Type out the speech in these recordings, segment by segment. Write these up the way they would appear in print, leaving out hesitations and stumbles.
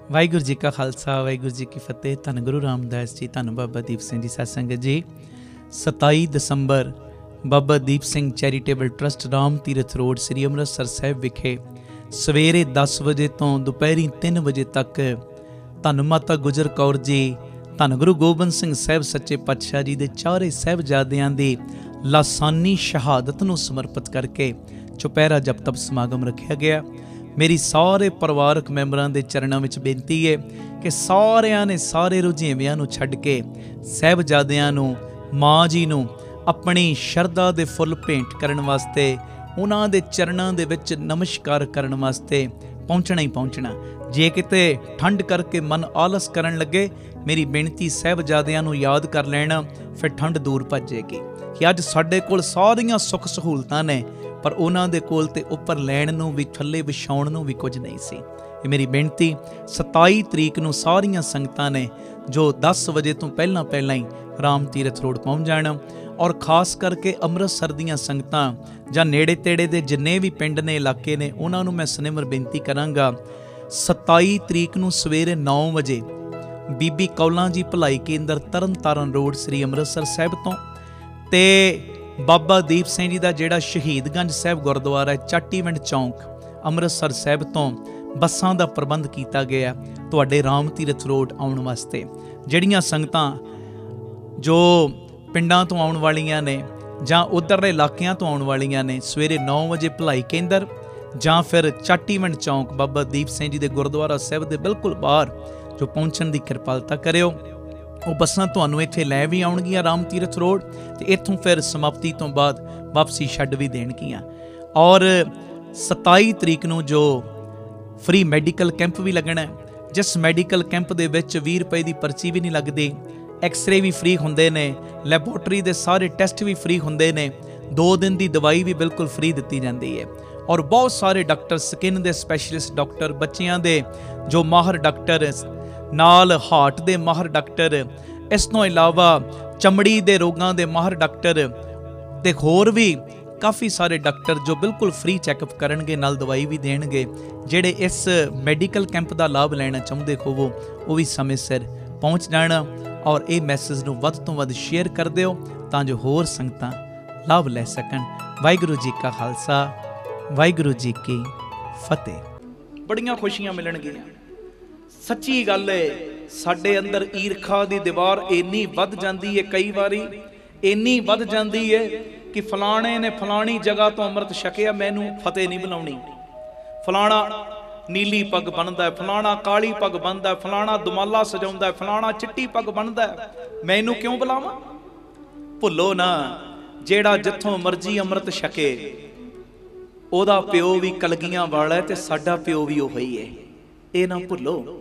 वाहिगुरू जी का खालसा वाहिगुरू जी की फतेह। धन गुरु रामदास जी, धन बाबा दीप सिंह जी। सत संगत जी, 27 दसंबर Baba Deep Singh charitable trust Ram Tirath road Shri Amritsar Sahib ਵਿਖੇ ਸਵੇਰੇ 10 ਵਜੇ ਤੋਂ ਦੁਪਹਿਰੀ 3 ਵਜੇ ਤੱਕ ਧੰਨ ਮਾਤਾ ਗੁਜਰ ਕੌਰ ਜੀ, ਧੰਨ ਗੁਰੂ ਗੋਬਿੰਦ ਸਿੰਘ ਸਾਹਿਬ ਸੱਚੇ ਪਾਤਸ਼ਾਹ ਜੀ ਦੇ ਚਾਰੇ ਸਾਹਿਬਜ਼ਾਦਿਆਂ ਦੀ ਲਾਸਾਨੀ ਸ਼ਹਾਦਤ ਨੂੰ ਸਮਰਪਿਤ ਕਰਕੇ ਚੁਪਹਿਰਾ ਜਪ ਤਪ ਸਮਾਗਮ ਰੱਖਿਆ ਗਿਆ। ਮੇਰੀ ਸਾਰੇ ਪਰਿਵਾਰਕ ਮੈਂਬਰਾਂ ਦੇ ਚਰਨਾਂ ਵਿੱਚ ਬੇਨਤੀ ਹੈ ਕਿ ਸਾਰਿਆਂ ਨੇ ਸਾਰੇ ਰੁਝੇਵਿਆਂ ਨੂੰ ਛੱਡ ਕੇ ਸਾਹਿਬਜ਼ਾਦਿਆਂ ਨੂੰ, ਮਾਂ ਜੀ ਨੂੰ ਆਪਣੀ ਸ਼ਰਧਾ ਦੇ ਫੁੱਲ ਭੇਂਟ ਕਰਨ ਵਾਸਤੇ, ਉਹਨਾਂ ਦੇ ਚਰਨਾਂ ਦੇ ਵਿੱਚ ਨਮਸਕਾਰ ਕਰਨ ਵਾਸਤੇ ਪਹੁੰਚਣਾ ਹੀ ਪਹੁੰਚਣਾ। ਜੇ ਕਿਤੇ ਠੰਡ ਕਰਕੇ ਮਨ ਆਲਸ ਕਰਨ ਲੱਗੇ, ਮੇਰੀ ਬੇਨਤੀ ਸਾਹਿਬਜ਼ਾਦਿਆਂ ਨੂੰ ਯਾਦ ਕਰ ਲੈਣਾ, ਫਿਰ ਠੰਡ ਦੂਰ ਭੱਜੇਗੀ। ਕਿ ਅੱਜ ਸਾਡੇ ਕੋਲ ਸਾਰੀਆਂ ਸੁੱਖ ਸਹੂਲਤਾਂ ਨੇ, ਪਰ ਉਹਨਾਂ ਦੇ ਕੋਲ ਤੇ ਉੱਪਰ ਲੈਣ ਨੂੰ ਵੀ, ਥੱਲੇ ਵਿਛਾਉਣ ਨੂੰ ਵੀ ਕੁਝ ਨਹੀਂ ਸੀ। ਇਹ ਮੇਰੀ ਬੇਨਤੀ 27 ਤਰੀਕ ਨੂੰ ਸਾਰੀਆਂ ਸੰਗਤਾਂ ਨੇ ਜੋ 10 ਵਜੇ ਤੋਂ ਪਹਿਲਾਂ ਹੀ ਰਾਮ ਤੀਰਥ ਰੋਡ ਪਹੁੰਚ ਜਾਣਾ। ਔਰ ਖਾਸ ਕਰਕੇ ਅੰਮ੍ਰਿਤਸਰ ਦੀਆਂ ਸੰਗਤਾਂ ਜਾਂ ਨੇੜੇ ਤੇੜੇ ਦੇ ਜਿੰਨੇ ਵੀ ਪਿੰਡ ਨੇ, ਇਲਾਕੇ ਨੇ, ਉਹਨਾਂ ਨੂੰ ਮੈਂ ਸਨਿਮਰ ਬੇਨਤੀ ਕਰਾਂਗਾ, 27 ਤਰੀਕ ਨੂੰ ਸਵੇਰੇ 9 ਵਜੇ ਬੀਬੀ ਕੌਲਾਂ ਜੀ ਭਲਾਈ ਕੇਂਦਰ ਤਰਨ ਤਾਰਨ ਰੋਡ ਸ੍ਰੀ ਅੰਮ੍ਰਿਤਸਰ ਸਾਹਿਬ ਤੋਂ, ਤੇ ਬਾਬਾ ਦੀਪ ਸਿੰਘ ਜੀ ਦਾ ਜਿਹੜਾ ਸ਼ਹੀਦਗੰਜ ਸਾਹਿਬ ਗੁਰਦੁਆਰਾ ਹੈ, ਚਾਟੀਵਿੰਡ ਚੌਂਕ ਅੰਮ੍ਰਿਤਸਰ ਸਾਹਿਬ ਤੋਂ ਬੱਸਾਂ ਦਾ ਪ੍ਰਬੰਧ ਕੀਤਾ ਗਿਆ ਤੁਹਾਡੇ ਰਾਮ ਤੀਰਥ ਰੋਡ ਆਉਣ ਵਾਸਤੇ। ਜਿਹੜੀਆਂ ਸੰਗਤਾਂ ਜੋ ਪਿੰਡਾਂ ਤੋਂ ਆਉਣ ਵਾਲੀਆਂ ਨੇ ਜਾਂ ਉੱਧਰਲੇ ਇਲਾਕਿਆਂ ਤੋਂ ਆਉਣ ਵਾਲੀਆਂ ਨੇ, ਸਵੇਰੇ 9 ਵਜੇ ਭਲਾਈ ਕੇਂਦਰ ਜਾਂ ਫਿਰ ਚਾਟੀਵਿੰਡ ਚੌਂਕ ਬਾਬਾ ਦੀਪ ਸਿੰਘ ਜੀ ਦੇ ਗੁਰਦੁਆਰਾ ਸਾਹਿਬ ਦੇ ਬਿਲਕੁਲ ਬਾਹਰ ਜੋ ਪਹੁੰਚਣ ਦੀ ਕਿਰਪਾਲਤਾ ਕਰਿਓ। ਉਹ ਬੱਸਾਂ ਤੁਹਾਨੂੰ ਇੱਥੇ ਲੈ ਵੀ ਆਉਣਗੀਆਂ ਰਾਮ ਤੀਰਥ ਰੋਡ, ਤੇ ਇੱਥੋਂ ਫਿਰ ਸਮਾਪਤੀ ਤੋਂ ਬਾਅਦ ਵਾਪਸੀ ਛੱਡ ਵੀ ਦੇਣਗੀਆਂ। ਔਰ 27 ਤਰੀਕ ਨੂੰ ਜੋ ਫ੍ਰੀ ਮੈਡੀਕਲ ਕੈਂਪ ਵੀ ਲੱਗਣਾ ਹੈ, ਜਿਸ ਮੈਡੀਕਲ ਕੈਂਪ ਦੇ ਵਿੱਚ 20 ਰੁਪਏ ਦੀ ਪਰਚੀ ਵੀ ਨਹੀਂ ਲੱਗਦੀ, ਐਕਸਰੇ ਵੀ ਫ੍ਰੀ ਹੁੰਦੇ ਨੇ, ਲੈਬੋਰਟਰੀ ਦੇ ਸਾਰੇ ਟੈਸਟ ਵੀ ਫ੍ਰੀ ਹੁੰਦੇ ਨੇ, 2 ਦਿਨ ਦੀ ਦਵਾਈ ਵੀ ਬਿਲਕੁਲ ਫ੍ਰੀ ਦਿੱਤੀ ਜਾਂਦੀ ਹੈ। ਔਰ ਬਹੁਤ ਸਾਰੇ ਡਾਕਟਰ, ਸਕਿਨ ਦੇ ਸਪੈਸ਼ਲਿਸਟ ਡਾਕਟਰ, ਬੱਚਿਆਂ ਦੇ ਜੋ ਮਾਹਰ ਡਾਕਟਰ, ਨਾਲ ਹਾਰਟ ਦੇ ਮਾਹਰ ਡਾਕਟਰ, ਇਸ ਤੋਂ ਇਲਾਵਾ ਚਮੜੀ ਦੇ ਰੋਗਾਂ ਦੇ ਮਾਹਰ ਡਾਕਟਰ, ਤੇ ਹੋਰ ਵੀ ਕਾਫੀ ਸਾਰੇ ਡਾਕਟਰ ਜੋ ਬਿਲਕੁਲ ਫ੍ਰੀ ਚੈੱਕਅਪ ਕਰਨਗੇ, ਨਾਲ ਦਵਾਈ ਵੀ ਦੇਣਗੇ। ਜਿਹੜੇ ਇਸ ਮੈਡੀਕਲ ਕੈਂਪ ਦਾ ਲਾਭ ਲੈਣਾ ਚਾਹੁੰਦੇ ਹੋਵੋ, ਉਹ ਵੀ ਸਮੇਂ ਸਿਰ ਪਹੁੰਚ ਜਾਣਾ। ਔਰ ਇਹ ਮੈਸੇਜ ਨੂੰ ਵੱਧ ਤੋਂ ਵੱਧ ਸ਼ੇਅਰ ਕਰ ਦਿਓ ਤਾਂ ਜੋ ਹੋਰ ਸੰਗਤਾਂ ਲਾਭ ਲੈ ਸਕਣ। ਵਾਹਿਗੁਰੂ ਜੀ ਕਾ ਖਾਲਸਾ, ਵਾਹਿਗੁਰੂ ਜੀ ਕੀ ਫਤਿਹ। ਬੜੀਆਂ ਖੁਸ਼ੀਆਂ ਮਿਲਣਗੀਆਂ। ਸੱਚੀ ਗੱਲ ਹੈ, ਸਾਡੇ ਅੰਦਰ ਈਰਖਾ ਦੀ ਦੀਵਾਰ ਇੰਨੀ ਵੱਧ ਜਾਂਦੀ ਹੈ, ਕਈ ਵਾਰੀ ਇੰਨੀ ਵੱਧ ਜਾਂਦੀ ਹੈ ਕਿ ਫਲਾਣੇ ਨੇ ਫਲਾਣੀ ਜਗ੍ਹਾ ਤੋਂ ਅੰਮ੍ਰਿਤ ਛਕਿਆ, ਮੈਨੂੰ ਫਤਿਹ ਨਹੀਂ ਬੁਲਾਉਣੀ। ਫਲਾਣਾ ਨੀਲੀ ਪੱਗ ਬੰਨ੍ਹਦਾ, ਫਲਾਣਾ ਕਾਲੀ ਪੱਗ ਬੰਨ੍ਹਦਾ, ਫਲਾਣਾ ਦੁਮਾਲਾ ਸਜਾਉਂਦਾ, ਫਲਾਣਾ ਚਿੱਟੀ ਪੱਗ ਬੰਨ੍ਹਦਾ, ਮੈਨੂੰ ਕਿਉਂ ਬੁਲਾਵਾਂ? ਭੁੱਲੋ ਨਾ, ਜਿਹੜਾ ਜਿੱਥੋਂ ਮਰਜ਼ੀ ਅੰਮ੍ਰਿਤ ਛਕੇ, ਉਹਦਾ ਪਿਓ ਵੀ ਕਲਗੀਆਂ ਵਾਲਾ ਹੈ ਤੇ ਸਾਡਾ ਪਿਓ ਵੀ ਉਹ ਹੀ ਹੈ। ਇਹ ਨਾ ਭੁੱਲੋ।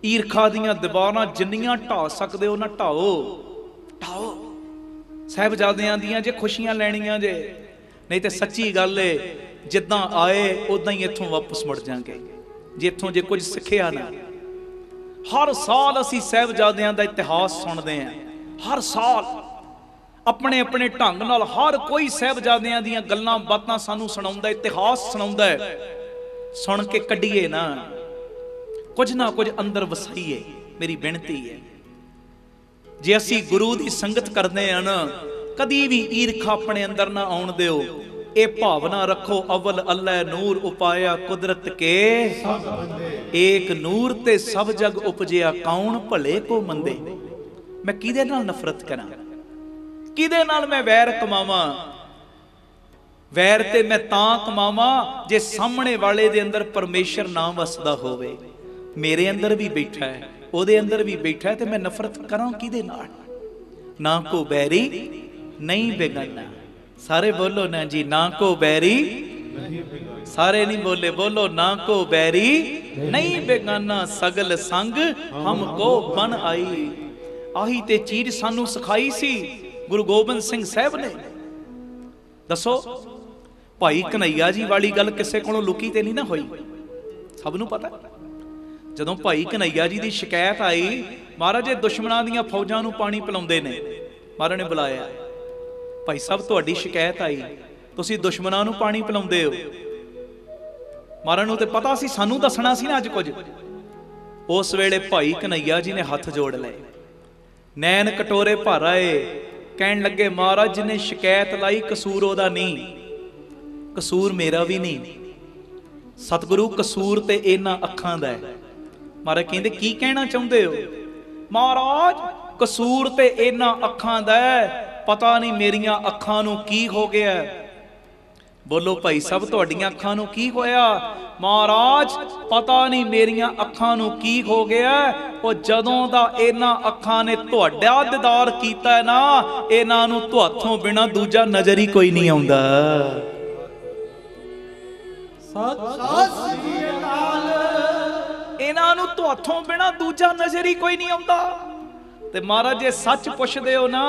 ਈਰਖਾ ਦੀਆਂ ਦੀਵਾਰਾਂ ਜਿੰਨੀਆਂ ਢਾਹ ਸਕਦੇ ਹੋ ਨਾ ਢਾਓ, ਢਾਓ। ਸਾਹਿਬਜ਼ਾਦਿਆਂ ਦੀਆਂ ਜੇ ਖੁਸ਼ੀਆਂ ਲੈਣੀਆਂ ਜੇ, ਨਹੀਂ ਤੇ ਸੱਚੀ ਗੱਲ ਏ, ਜਿੱਦਾਂ ਆਏ ਉਦਾਂ ਹੀ ਇੱਥੋਂ ਵਾਪਸ ਮੁੜ ਜਾਵਾਂਗੇ ਜੇ ਇੱਥੋਂ ਜੇ ਕੁਝ ਸਿੱਖਿਆ ਨਾ। ਹਰ ਸਾਲ ਅਸੀਂ ਸਾਹਿਬਜ਼ਾਦਿਆਂ ਦਾ ਇਤਿਹਾਸ ਸੁਣਦੇ ਹਾਂ, ਹਰ ਸਾਲ ਆਪਣੇ ਆਪਣੇ ਢੰਗ ਨਾਲ ਹਰ ਕੋਈ ਸਾਹਿਬਜ਼ਾਦਿਆਂ ਦੀਆਂ ਗੱਲਾਂ ਬਾਤਾਂ ਸਾਨੂੰ ਸੁਣਾਉਂਦਾ, ਇਤਿਹਾਸ ਸੁਣਾਉਂਦਾ ਹੈ। ਸੁਣ ਕੇ ਕੱਢੀਏ ਨਾ ਕੁਝ ਅੰਦਰ ਵਸਾਈਏ। ਮੇਰੀ ਬੇਨਤੀ ਹੈ, ਜੇ ਅਸੀਂ ਗੁਰੂ ਦੀ ਸੰਗਤ ਕਰਦੇ ਹਾਂ ਨਾ, ਕਦੀ ਵੀ ਈਰਖਾ ਆਪਣੇ ਅੰਦਰ ਨਾ ਆਉਣ ਦਿਓ। ਇਹ ਭਾਵਨਾ ਰੱਖੋ, ਅਵਲ ਅੱਲਾ ਨੂਰ ਉਪਾਇਆ ਕੁਦਰਤ ਕੇ, ਏਕ ਨੂਰ ਤੇ ਸਭ ਜਗ ਉਪਜਿਆ, ਕੌਣ ਭਲੇ ਕੋ ਮੰਦੇ। ਮੈਂ ਕਿਹਦੇ ਨਾਲ ਨਫ਼ਰਤ ਕਰਾਂ, ਕਿਹਦੇ ਨਾਲ ਮੈਂ ਵੈਰ ਕਮਾਵਾਂ? ਵੈਰ ਤੇ ਮੈਂ ਤਾਂ ਕਮਾਵਾਂ ਜੇ ਸਾਹਮਣੇ ਵਾਲੇ ਦੇ ਅੰਦਰ ਪਰਮੇਸ਼ਰ ਨਾ ਵਸਦਾ ਹੋਵੇ। ਮੇਰੇ ਅੰਦਰ ਵੀ ਬੈਠਾ ਹੈ, ਉਹਦੇ ਅੰਦਰ ਵੀ ਬੈਠਾ ਹੈ, ਤੇ ਮੈਂ ਨਫ਼ਰਤ ਕਰਾਂ ਕਿਹਦੇ ਨਾਲ? ਨਾ ਕੋ ਬੈਰੀ ਨਹੀਂ ਬੇਗਾਨਾ। ਸਾਰੇ ਬੋਲੋ ਨਾ ਜੀ, ਨਾ ਕੋ ਬੈਰੀ। ਸਾਰੇ ਨਹੀਂ ਬੋਲੇ, ਬੋਲੋ ਨਾ ਕੋ ਬੈਰੀ ਨਹੀਂ ਬੇਗਾਨਾ, ਸਗਲ ਸੰਗ ਹਮ ਕੋ ਬਨ ਆਈ। ਆਹੀ ਤੇ ਚੀਜ਼ ਸਾਨੂੰ ਸਿਖਾਈ ਸੀ ਗੁਰੂ ਗੋਬਿੰਦ ਸਿੰਘ ਸਾਹਿਬ ਨੇ। ਦੱਸੋ, ਭਾਈ ਕਨਈਆ ਜੀ ਵਾਲੀ ਗੱਲ ਕਿਸੇ ਕੋਲੋਂ ਲੁਕੀ ਤੇ ਨਹੀਂ ਨਾ ਹੋਈ, ਸਭ ਨੂੰ ਪਤਾ। ਜਦੋਂ ਭਾਈ ਕਨਈਆ ਜੀ ਦੀ ਸ਼ਿਕਾਇਤ ਆਈ, ਮਹਾਰਾਜ ਇਹ ਦੁਸ਼ਮਣਾਂ ਦੀਆਂ ਫੌਜਾਂ ਨੂੰ ਪਾਣੀ ਪਿਲਾਉਂਦੇ ਨੇ, ਮਹਾਰਾਜ ਨੇ ਬੁਲਾਇਆ, ਭਾਈ ਸਾਹਿਬ ਤੁਹਾਡੀ ਸ਼ਿਕਾਇਤ ਆਈ, ਤੁਸੀਂ ਦੁਸ਼ਮਣਾਂ ਨੂੰ ਪਾਣੀ ਪਿਲਾਉਂਦੇ ਹੋ। ਮਹਾਰਾਜ ਨੂੰ ਤੇ ਪਤਾ ਸੀ, ਸਾਨੂੰ ਦੱਸਣਾ ਸੀ ਨਾ ਅੱਜ ਕੁਝ। उस वेले भाई कन्हैया जी ने हथ जोड़ लए, नैन कटोरे भर आए, कहन लगे महाराज जिन्हें शिकायत लाई कसूर ओदा नहीं, कसूर मेरा भी नहीं, सतगुरु कसूर ते इन्हां अखां दा है। महाराज कहंदे की कहना चाहुंदे हो? महाराज कसूर ते इन्हां अखां दा है, पता नहीं मेरियां अखां नूं की हो गया। बोलो भाई साहब तुहाडीआं अखां नूं की होया? महाराज पता नहीं मेरियां अखां नूं की हो गया। ਉਹ ਜਦੋਂ ਦਾ ਇਹਨਾਂ ਅੱਖਾਂ ਨੇ ਤੁਹਾਡਾ ਦੀਦਾਰ ਕੀਤਾ ਹੈ ਨਾ, ਇਹਨਾਂ ਨੂੰ ਤੁਹਾਥੋਂ ਬਿਨਾ ਦੂਜਾ ਨਜ਼ਰ ਹੀ ਕੋਈ ਨਹੀਂ ਆਉਂਦਾ। ਸਤਿ ਸ੍ਰੀ ਅਕਾਲ। ਇਹਨਾਂ ਨੂੰ ਤੁਹਾਥੋਂ ਬਿਨਾ ਦੂਜਾ ਨਜ਼ਰ ਹੀ ਕੋਈ ਨਹੀਂ ਆਉਂਦਾ। ਤੇ ਮਹਾਰਾਜ ਜੇ ਸੱਚ ਪੁੱਛਦੇ ਹੋ ਨਾ,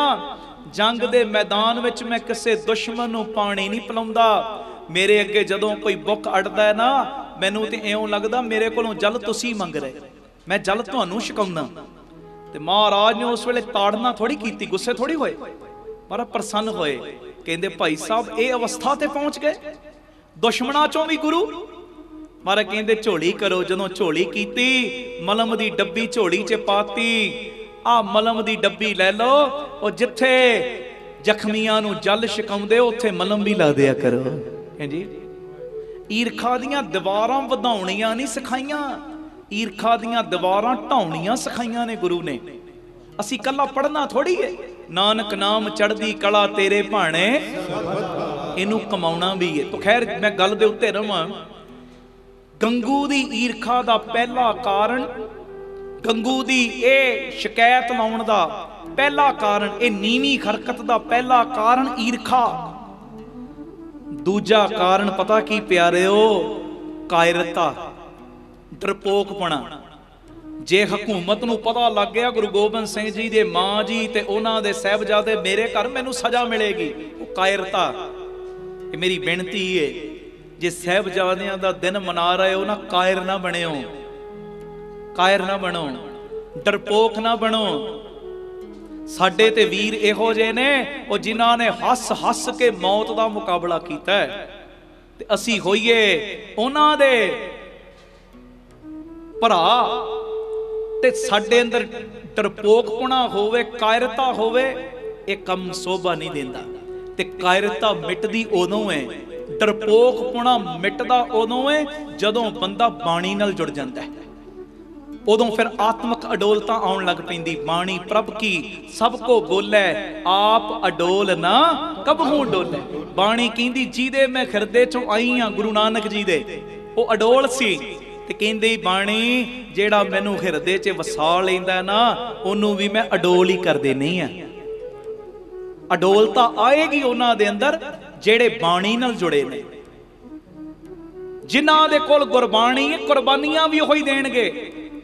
ਜੰਗ ਦੇ ਮੈਦਾਨ ਵਿੱਚ ਮੈਂ ਕਿਸੇ ਦੁਸ਼ਮਣ ਨੂੰ ਪਾਣੀ ਨਹੀਂ ਪਿਲਾਉਂਦਾ। ਮੇਰੇ ਅੱਗੇ ਜਦੋਂ ਕੋਈ ਬੁੱਕ ਅੜਦਾ ਹੈ ਨਾ, ਮੈਨੂੰ ਤੇ ਇਉਂ ਲੱਗਦਾ ਮੇਰੇ ਕੋਲੋਂ ਜਲ ਤੁਸੀਂ ਮੰਗ ਰਹੇ, मैं जल तुहानू छकाउंदा। ते महाराज ने उस वेले ताड़ना थोड़ी कीती, गुस्से थोड़ी होए, महाराज प्रसन्न होए। कहंदे भाई साहब ये अवस्था ते पहुंच गए, दुश्मनां चों भी गुरु। महाराज कहंदे झोली करो। जदों झोली कीती, मलम दी डब्बी झोली च पाती। आ मलम दी डब्बी लै लो, और जिथे जख्मियां नू जल छकाउंदे उत्थे मलम भी ला दिया करो। हैं जी, ईरखा दीआं दीवारां वधाउणियां नहीं सिखाईआं, ईरखा दीआं दीवारां ढाउणियां सिखाईआं ने गुरु ने। असीं कल्ला पढ़ना थोड़ी है, नानक नाम चढ़दी कला तेरे भाणे, इनू कमाउणा भी है। तो खैर मैं गल दे उत्ते रहां। गंगू दी ईरखा दा पहला कारण, गंगू दी ए शिकायत लाउण दा पहला कारण, ए नीवीं हरकत दा पहला कारण ईरखा। दूजा कारण पता की प्यारेओ? कायरता, डरपोकपना। जे हकूमत नूं पता लग गया गुरु गोबिंद सिंह जी दे मां जी ते उन्हां दे साहिबजादे मेरे घर मैनूं सजा मिलेगी, वो कायरता। ये मेरी बेनती है, जे साहिबजादियां दा दिन मना रहे हो ना, कायर ना बनिओ, कायर ना बनो, डरपोक ना बनो। साडे ते वीर इहो जे ने, वो जिन्हां ने हस हस के मौत दा मुकाबला कीता है, ते असीं होईए उन्हां दे भरा। ते साडे अंदर डरपोकपना होवे, कायरता होवे, ये कम शोभा नहीं देंदा। ते कायरता मिटदी उदों है, डरपोकपना मिटदा उदों है जदों बंदा बाणी नाल जुड़ जांदा है। उदों फिर आत्मक अडोलता आउण लग पैंदी। बाणी प्रभ की सब को बोलै, आप अडोल ना कबहू डोलै। बाणी कहंदी जिहदे मैं हिरदे चों आई हां, गुरु नानक जी दे, वो अडोल सी। ते कहंदी बाणी जेड़ा मैनू हिरदे च वसा लैंदा ना, ओनू भी मैं अडोल ही कर देनी है। अडोलता आएगी उन्हां दे अंदर जेड़े बाणी नाल जुड़े ने, जिन्हां दे कोल गुरबाणी है, कुर्बानियां भी ओही देणगे,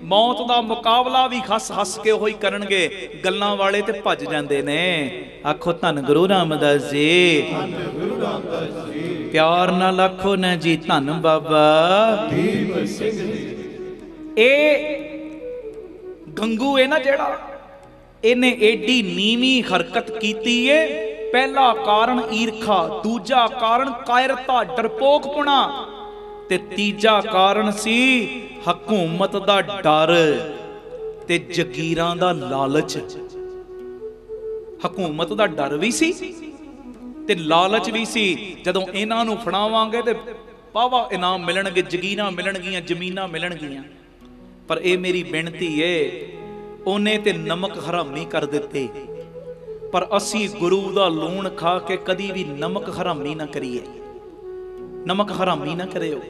मौत दा मुकाबला भी हस हस के ओही करनगे। गल्लां वाले ते भज जांदे ने। आखो धन गुरु रामदास जी, प्यार नाल आखो ना जी धन बाबा दीप सिंह जी। ए गंगू है ना जेड़ा, इन्हें एडी नीवी हरकत कीती है। पहला कारण ईरखा, दूजा कारण कायरता, डरपोकपना, ते तीजा कारण सी हकूमत दा डर ते जगीरां दा लालच। हकूमत दा डर भी सी ते लालच भी सी। जदों इन्हां नूं फड़ावांगे ते वाहवा इनाम मिलणगे, जगीरां मिलणगियां, जमीनां मिलणगियां। पर ये मेरी बेनती है, उन्हें ते नमक हरामी कर दिते, पर असी गुरु दा लूण खा के कदी भी नमक हरामी ना करिए। नमक हरामी ना करियो।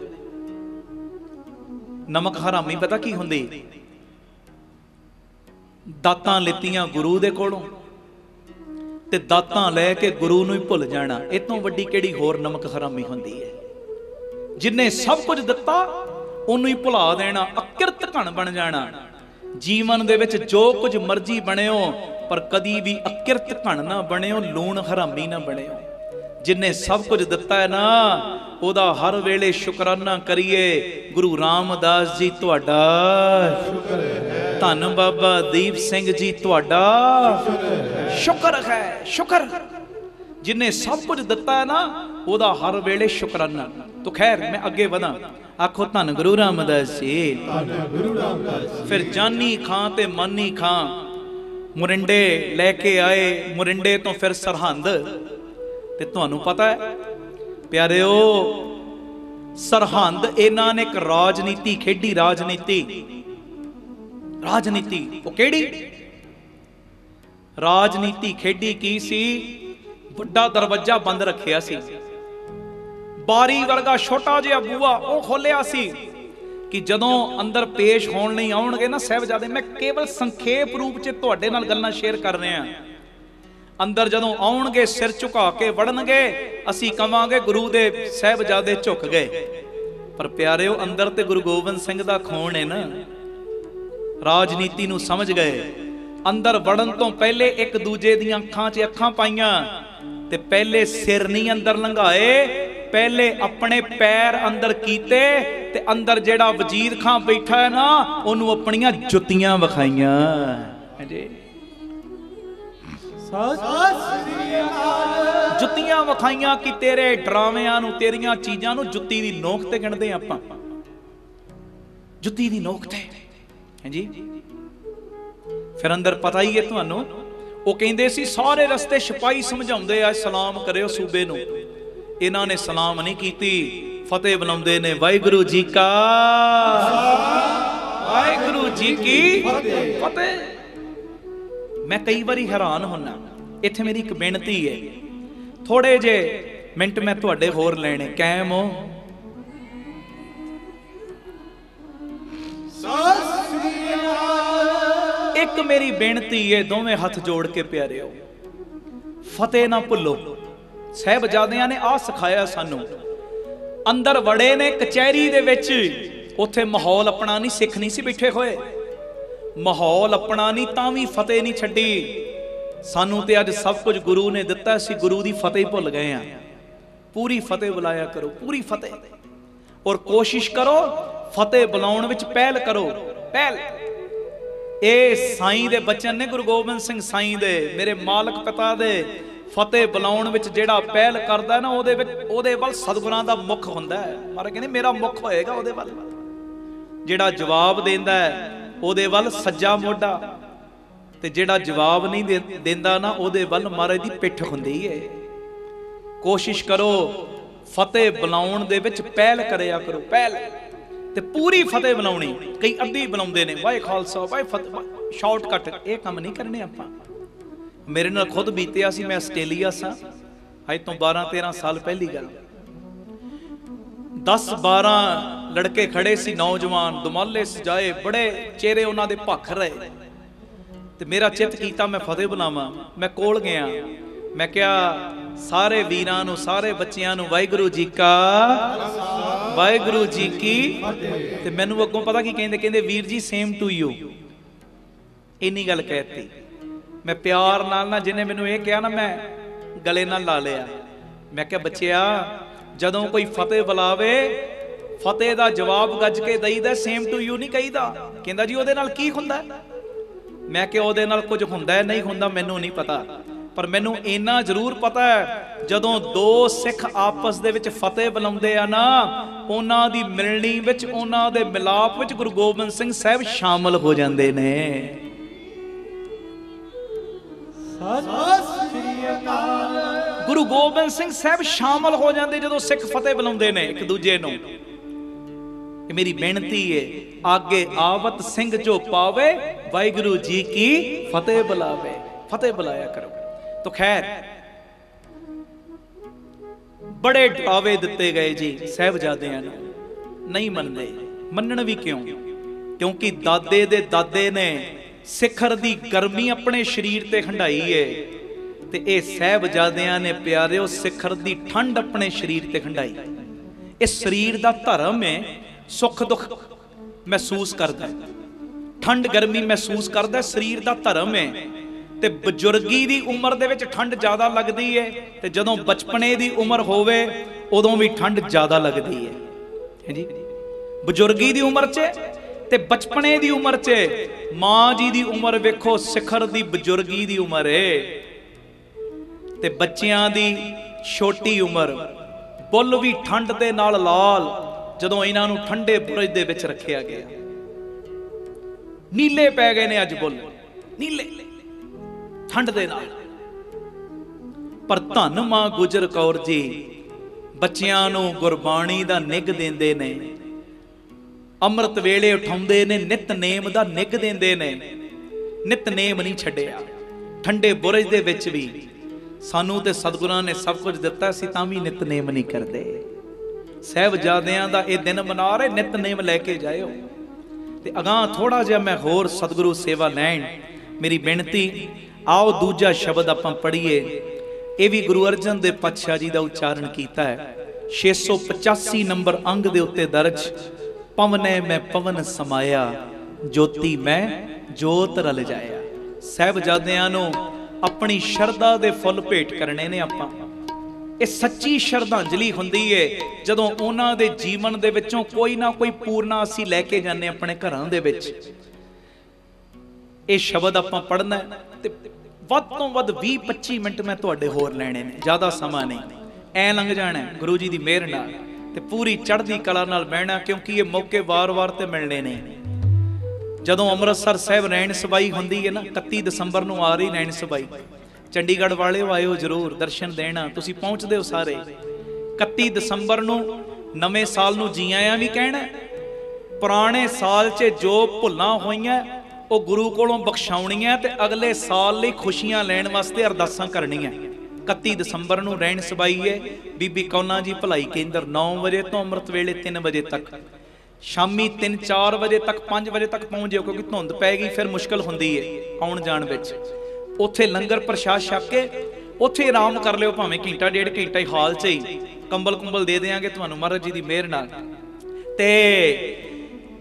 नमक हरामी पता की हुंदी? दातां लित्तियां गुरु दे कोलों ते दातां लैके गुरु नूं ही भुल जाना। इस तों वड्डी किहड़ी होर नमक हरामी हुंदी है? जिन्ने सब कुछ दिता ओनूं ही भुला देना, अकिरत घण बन जाना। जीवन दे विच जो कुछ मर्जी बणिओ, पर कदी भी अकिरत घण ना बणिओ, लूण हरामी ना बणिओ। जिन्ने सब कुछ दिता है ना, ओदा हर वेले शुकराना करिए। गुरु रामदास जी तुहाडा शुक्र है, धन बाबा दीप सिंह जी तुहाडा शुक्र है। शुक्र जिन्ने सब कुछ दिता है ना, ओदा हर वेले शुकराना। तो खैर मैं अगे वधा, आखो धन गुरु रामदास जी। फिर जानी खां ते मानी खां मुरिंडे लैके आए, मुरिंडे तो फिर सरहंद। ते तुहानू पता है प्यारिओ, सरहंद इन्हां ने एक राजनीति खेडी। राजनीति वो केड़ी राजनीति खेडी की सी? बड़ा दरवाजा बंद रखिया सी, बारी वर्गा छोटा जिहा बूआ वो खोलिया सी कि जदों अंदर पेश होण लई आउणगे ना साहिबजादे, मैं केवल संखेप रूप च तुहाडे नाल गल्लां शेयर कर रहे हैं। अंदर जदों आउणगे सिर झुका के वड़नगे, असीं कवांगे गुरु दे साहिबजादे झुक गए। पर प्यारिओ अंदर ते गुरु गोबिंद सिंह दा खून है ना, राजनीति नूं समझ गए। अंदर वड़न तो पहले एक दूजे दी अखां 'च अखां पाईयां ते पहले सिर नहीं अंदर लंघाए, पहले अपने पैर अंदर कीते ते अंदर जेड़ा वजीर खां बैठा है ना ओनू अपनियां जुत्तियां विखाइयां। जुत्तियां विखाइयां कि तेरे डरावियां नू, तेरियां चीजां नू जुत्ती दी नोक ते गिणदे आपां, जुत्ती दी नोक ते है जी। फिर अंदर पता ही है तुहानू, वो कहंदे सी सारे रस्ते सिपाही समझाउंदे आ सलाम करियो सूबे नू। इन्हां ने सलाम नहीं कीती, फतेह बुलाउंदे ने वाहिगुरु जी का, वाहिगुरु जी की फतेह। मैं कई बारी हैरान होना, इत्थे मेरी एक बेनती है, थोड़े जे मिनट मैं तुहाडे होर लेने, कायम हो? एक मेरी बेनती है, दोवें हाथ जोड़ के प्यारिओ, फतेह ना भुल्लो। साहिबजादियां ने आ सिखाया सानू। अंदर वड़े ने कचहरी दे विच, उत्थे माहौल अपना नहीं, सिख नहीं सी बैठे होए, माहौल अपना नहीं, तां भी फतेह नहीं छड्डी। सानू ते अज सब कुछ गुरु ने दिता, असीं गुरु दी फतेह भुल गए हैं। पूरी फतेह बुलाया करो, पूरी फतेह, और कोशिश करो फतेह बुलाउण विच पहल करो। पहल ए साईं दे बचन ने, गुरु गोबिंद सिंह साईं दे, मेरे मालक पिता दे। फतेह बुलाउण विच जेड़ा पहल करदा ना, ओदे वल सतगुरां दा मुख हुंदा है। महाराज कहंदे मेरा मुख होएगा ओदे वल, जेड़ा जवाब देंदा है ओदे वल सज्जा मोढा, ते जेड़ा जवाब नहीं देंदा ना ओदे वल महाराज दी पिठ हुंदी है। कोशिश करो फतेह बुलाउण दे विच पहल करिया करो, पहल ते पूरी फतेह बुलाउणी। कई अद्धी बुलाउंदे ने, वाहे खालसा वाहे फतेह, शॉर्टकट ये काम नहीं करने आपां। मेरे नाल खुद बीतिया सी, मैं आस्ट्रेलिया सा अज तो 12-13 साल पहली गल। 10-12 लड़के खड़े सी, नौजवान दुमाले सजाए, बड़े चेहरे उन्हां दे भख रहे। ते मेरा चित कीता मैं फतेह बुलावां। मैं कोल गया, मैं क्या सारे वीरां नूं, सारे बच्चियां नूं वाहिगुरू जी का, वाहिगुरू जी की। ते मैनूं अग्गों पता की कहंदे, कहंदे Veer ji same to you, इन्नी गल कहती। मैं प्यार नाल ना, जिन्हें मैनूं ये कहा ना, मैं गले नाल ला लिया। मैं क्या बच्चिया, जदों कोई फतेह बुलावे, फतेह दा जवाब गज के दईदा, सेम टू यू नहीं कहीदा। कहंदा जी ओहदे नाल की हुंदा? मैं क्या ओहदे नाल कुछ हुंदा है, नहीं हुंदा मैनूं नहीं पता, पर मैनूं इन्ना जरूर पता है, जदों दो सिख आपस दे विच फतेह बुलाउंदे आ ना, उन्हां दी मिलनी विच, उन्हां दे मिलाप विच गुरु गोबिंद सिंह साहब शामिल हो जांदे ने। गुरु गोबिंद सिंह साहब शामिल हो जाते जो सिख फतेह बुलाउंदे ने एक दूजे नूं। मेरी बेनती है, आगे आवत सिंह जो पावे, वाहिगुरू जी की फतेह बुलावे, फतेह बुलाया करो। तो खैर बड़े डरावे दिते गए जी साहिबजादियां नूं, नहीं मनदे। मनण भी क्यों? क्योंकि दादे दे दादे ने सिखर दी गर्मी अपने शरीर ते खंडाई है, ते ए साहिबजादियां ने प्यारिओ सिखर दी ठंड अपने शरीर ते खंडाई। इस शरीर दा धर्म है, सुख दुख महसूस करदा है, ठंड गर्मी महसूस करदा है, शरीर दा धर्म है। ते बजुर्गी दी उम्र दे विच ठंड ज्यादा लगदी है, ते जदों बचपने दी उम्र होवे उदों भी ठंड ज्यादा लगदी है जी। बजुर्गी दी उम्र च ते बचपने दी उम्र च, मां जी दी उम्र वेखो, सिखर दी बजुर्गी दी उम्र है, ते बच्चियां दी छोटी उम्र, बुल भी ठंड दे नाल लाल जदों इन्हां नूं ठंडे बुरज दे विच रखिया गया। नीले पै गए ने अज बुल, नीले ठंड दे नाल। पर धन मां गुजर कौर जी बच्चियां नूं गुरबाणी दा निग देंदे ने, अमृत वेले उठाउंदे ने, नितनेम दा निग देंदे ने, नितनेम नहीं छड्डिया। ठंडे बुरज दे विच भी सानू ते सतगुरां ने सब कुछ दिता, असीं तां भी नितनेम नहीं करदे। साहिबजादियां दा ये दिन मना रहे, नितनेम लैके जाओ। ते अगां थोड़ा जिहा मैं होर सतगुरु सेवा लैण, मेरी बेनती आओ दूजा शब्द आपां पढ़ीए। ये भी गुरु अर्जन देव पातशाह जी का उच्चारण किया है। 685 नंबर अंग दे उत्ते दर्ज, पवने मैं पवन समाया, ज्योति मैं जोत रल जाया। साहिबजादियां नूं अपनी शरदा दे फुल भेंट करने ने आपां। ये सच्ची श्रद्धांजलि हुंदी है जदों उन्हां दे जीवन दे विचों कोई ना कोई पूर्णा असीं लैके जाने अपने घरां दे विच। ये शब्द आपां पढ़ना ते ਵੱਧ ਤੋਂ ਵੱਧ 20-25 ਮਿੰਟ मैं ਤੁਹਾਡੇ होर ਲੈਣੇ ने, ज़्यादा समा नहीं, ऐ लंघ जाना गुरु जी की मेहर नाल ते पूरी चढ़दी कला नाल बहना, क्योंकि ये मौके वार-वार ते मिलने ने। जदों अमृतसर साहिब रैन सबाई हुंदी है ना, 31 दसंबर नूं आ रही रैन सबाई, चंडीगढ़ वाले आयो जरूर दर्शन देना, तुसीं पहुंचदे हो सारे। 31 दसंबर नूं नवें साल नूं जी आयां भी कहना, पुराने साल 'च जो भुल्लां होईयां वो गुरु कोलों बख्शाउणियां ते अगले साल लई खुशियां लैण वास्ते अरदासां करनियां। 31 दसंबर नूं रैन सबाई है बीबी कौना जी भलाई केंद्र, 9 बजे तो अमृत वेले 3 बजे तक, शामी 3-4 बजे तक 5 बजे तक पहुंच जाओ, क्योंकि धुंध पै गई फिर मुश्किल हुंदी है आउण जाण विच। उत्थे लंगर प्रशाद छक के उत्थे आराम कर लिओ, भावें घंटा डेढ़ घंटा ही हाल च ही, कंबल कुंबल दे देंगे तुहानूं महाराज जी की मेहर नाल। ते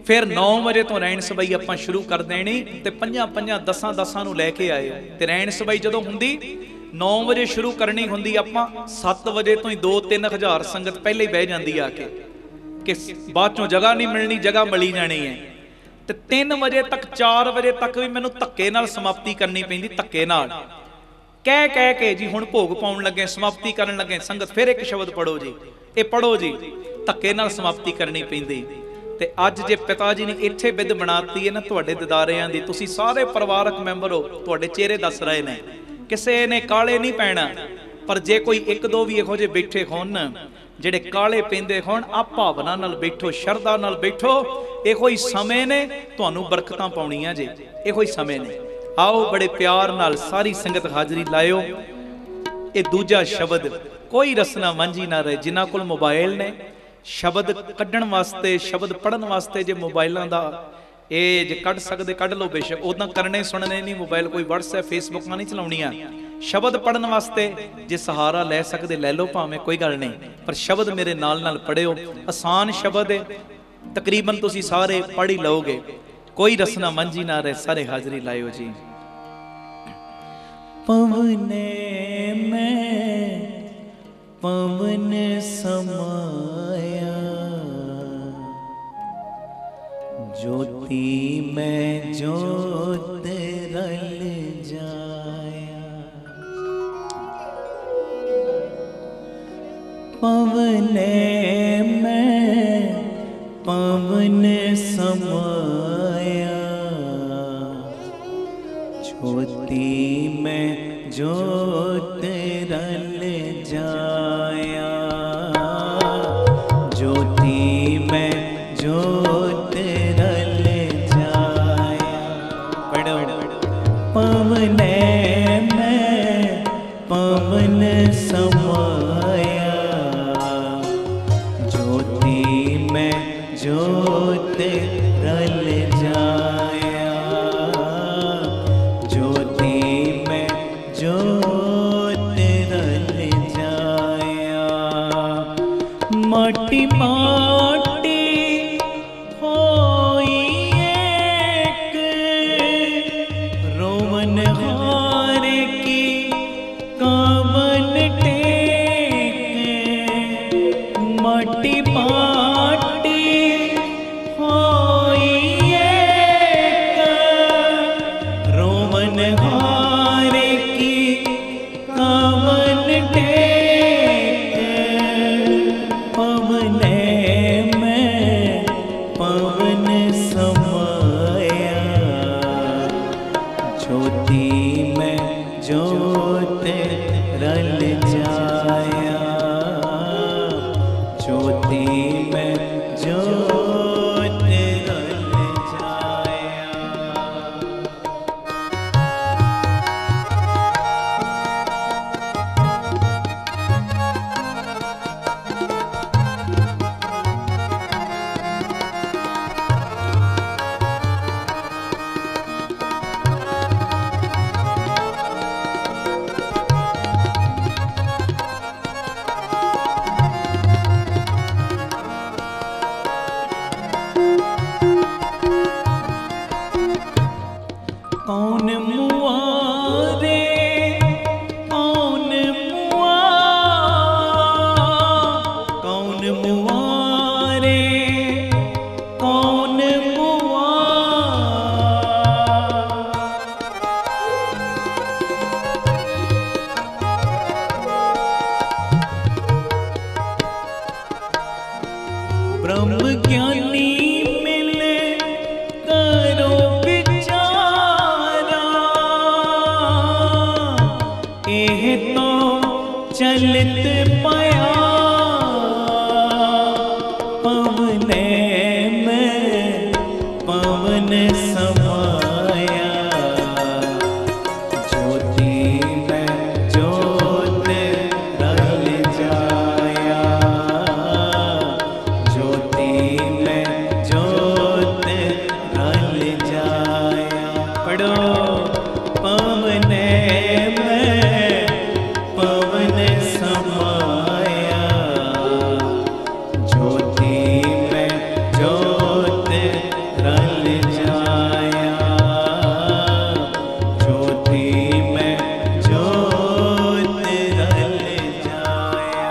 फिर 9 बजे तो रैन सबाई आपां शुरू कर देनी ते 5-5 10-10 नूं लैके आए। ते रैन सबाई जदों हुंदी 9 बजे शुरू करनी हुंदी, आपां 7 बजे तो ही 2-3 हज़ार संगत पहले ही बह जाती आके कि बाद चों जगह नहीं मिलनी, जगह मिली जानी है। ते 3 बजे तक 4 बजे तक भी मैनूं धक्के नाल समाप्ति करनी पैंदी, धक्के नाल कह के जी हुण भोग पाउण लगे, समाप्ति करन लगे, संगत फिर एक शब्द पढ़ो जी, ये पढ़ो जी, धक्के नाल समाप्ति करनी पैंदी। ते अज जे पिता जी ने इत्थे बिद बनाती है ना तुहाडे ददारियां दी, तुसीं सारे परिवारक मैंबर हो, तुहाडे चेहरे दस रहे ने, किसे ने काले नहीं पैना। पर जे कोई एक दो भी इहो जे बैठे होण ਜਿਹੜੇ ਕਾਲੇ ਪੈਂਦੇ ਹੋਣ, ਆ ਭਾਵਨਾ ਨਾਲ ਬੈਠੋ, ਸ਼ਰਧਾ ਨਾਲ ਬੈਠੋ, ਇਹੋ ਹੀ ਸਮੇਂ ਨੇ ਤੁਹਾਨੂੰ ਬਰਕਤਾਂ ਪਾਉਣੀਆਂ ਜੇ, ਇਹੋ ਹੀ ਸਮੇਂ ਨੇ। ਆਓ ਬੜੇ ਪਿਆਰ ਨਾਲ ਸਾਰੀ ਸੰਗਤ ਹਾਜ਼ਰੀ ਲਾਇਓ। ਇਹ ਦੂਜਾ ਸ਼ਬਦ ਕੋਈ ਰਸਨਾ ਵਾਂਝੀ ਨਾ ਰਹੇ। ਜਿਨ੍ਹਾਂ ਕੋਲ ਮੋਬਾਈਲ ਨੇ शब्द कढ़न वास्ते, शब्द पढ़न वास्ते जे मोबाइलों का ये जे कढ़ सकते कढ़ लो, बेशक उदा करने सुनने नहीं, मोबाइल कोई व्हाट्सएप फेसबुक नहीं चलाउणियां। शब्द पढ़न वास्ते जे सहारा लै सकते लै लो, भावें कोई गल नहीं, पर शब्द मेरे नाल नाल पढ़ियो। आसान शब्द है, तकरीबन तुसीं सारे पढ़ ही लओगे, कोई रसना मंझी ना रहे। सारे हाजरी लाओ जी। पवने में पवन समाया, ज्योति में ज्योत रल जाया। पवने में पवन समाया, ज्योति में ज्योत रल जाया, ज्योति में ज्योत रल जाया। पढ़ो। पवने में पवन समाया, ज्योति में ज्योत रल जाया, ज्योति में ज्योत रल जाया। माटी माटी होई एक, रोवन कौन मुआरे कौन मुआ, कौन मुआरे कौन मुआ। ब्रह्म ज्ञानी मिले करो विचारा, एह तो चलित पया पवने में पवन समाया। ज्योति में ज्योत रल जाया, ज्योति में ज्योत रल जाया। पढ़ो पवने में पवन समाया, ज्योति में ज्योत रल जाया, ज्योति में ज्योत रल जाया।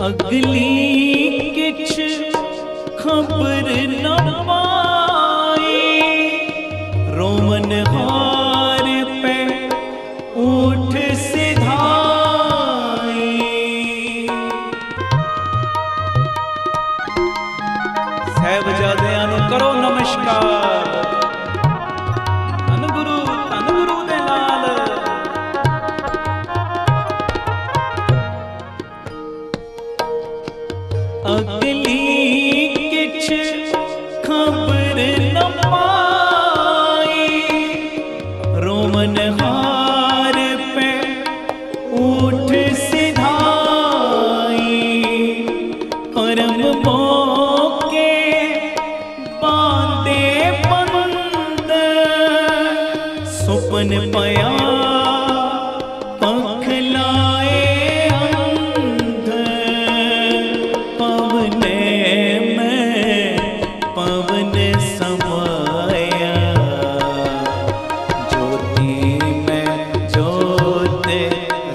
अगली किछ खबर न पाई, रोमन हार पे उठ सिधाई। साहिबजादियां नूं करो नमस्कार, धन गुरु दे नाल। अगली किछ खबर न पाई, रोमन हार पे उठ सिधाई। परम मौके बांधे बंद, सुपन पया पंख लाए अंध। पवने में पवन समाया, ज्योति में ज्योत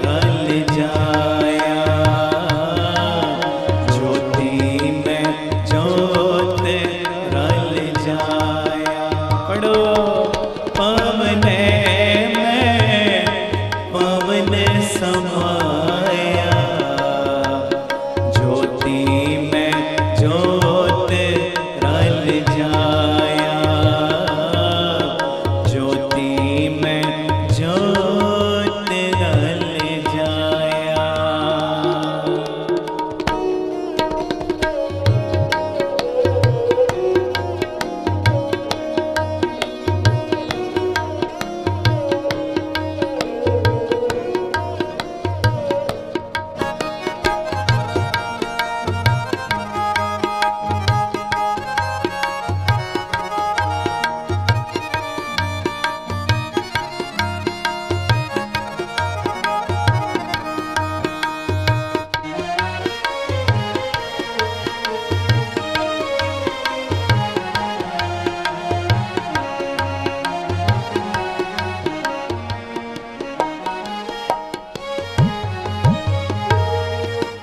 रल जाया, ज्योति में ज्योत रल जाया। पढ़ो पवने में पवन समाया, ज्योति में ज्योत रल जाया, ज्योति में ज्योत रल जाया।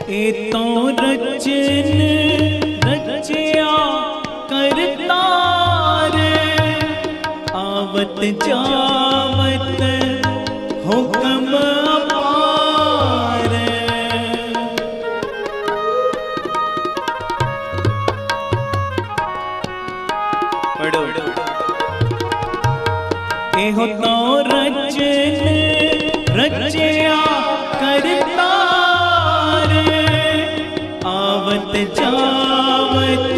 ए तो रचन रचया करतार, आवत जावत हुक्म अपार। पढ़ो एहो तो रचन रचया करतार, आवत जावत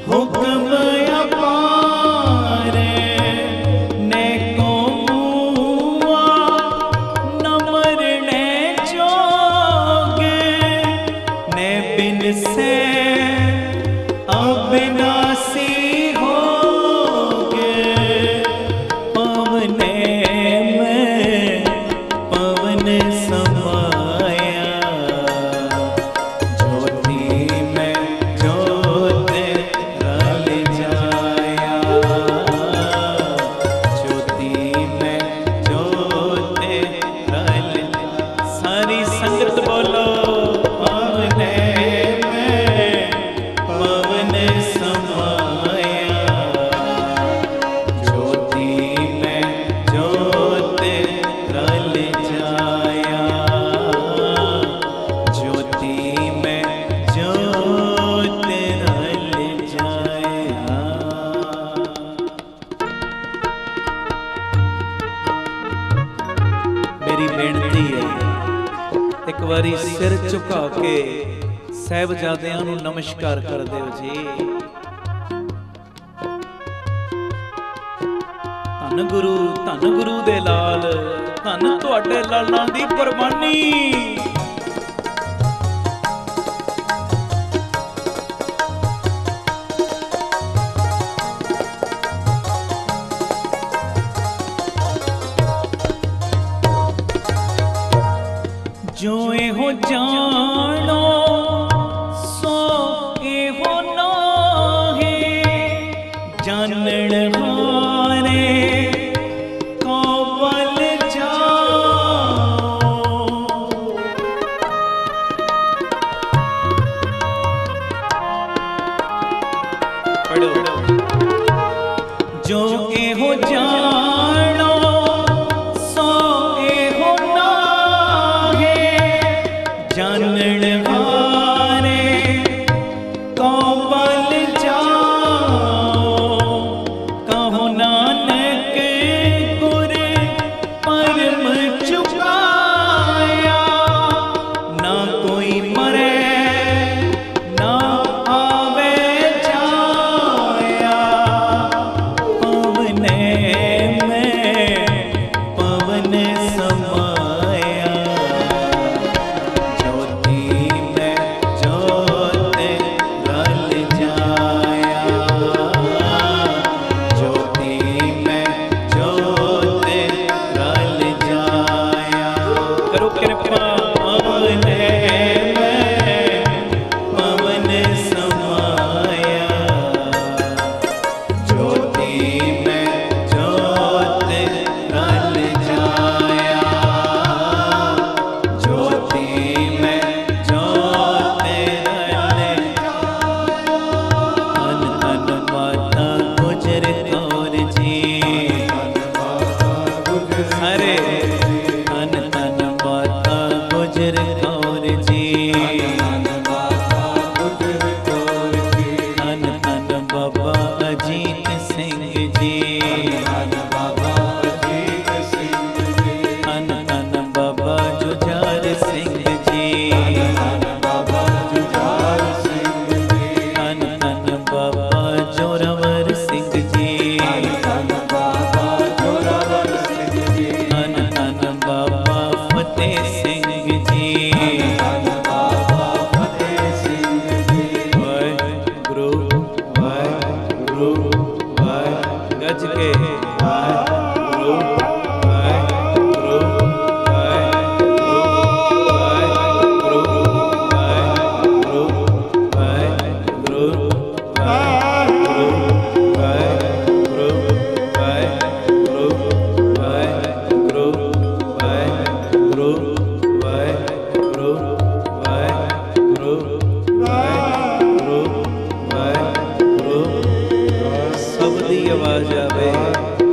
हुक्म सिर झुका के साहिबजादियां नूं नमस्कार कर दिओ जी। धन गुरु दे लाल, धन तुहाडे लालां दी कुर्बानी। जो एहो जानो सो एहो नाहे, जानण हारे को बल जाओ। पढ़ो जो एहो जानो सो एहो जानण हारे को बल जाओ। कहो नानक गुर परम चुकाया, ना कोई मरे ना आवे जाया। पवने में पवन समाया, आवाज आवे।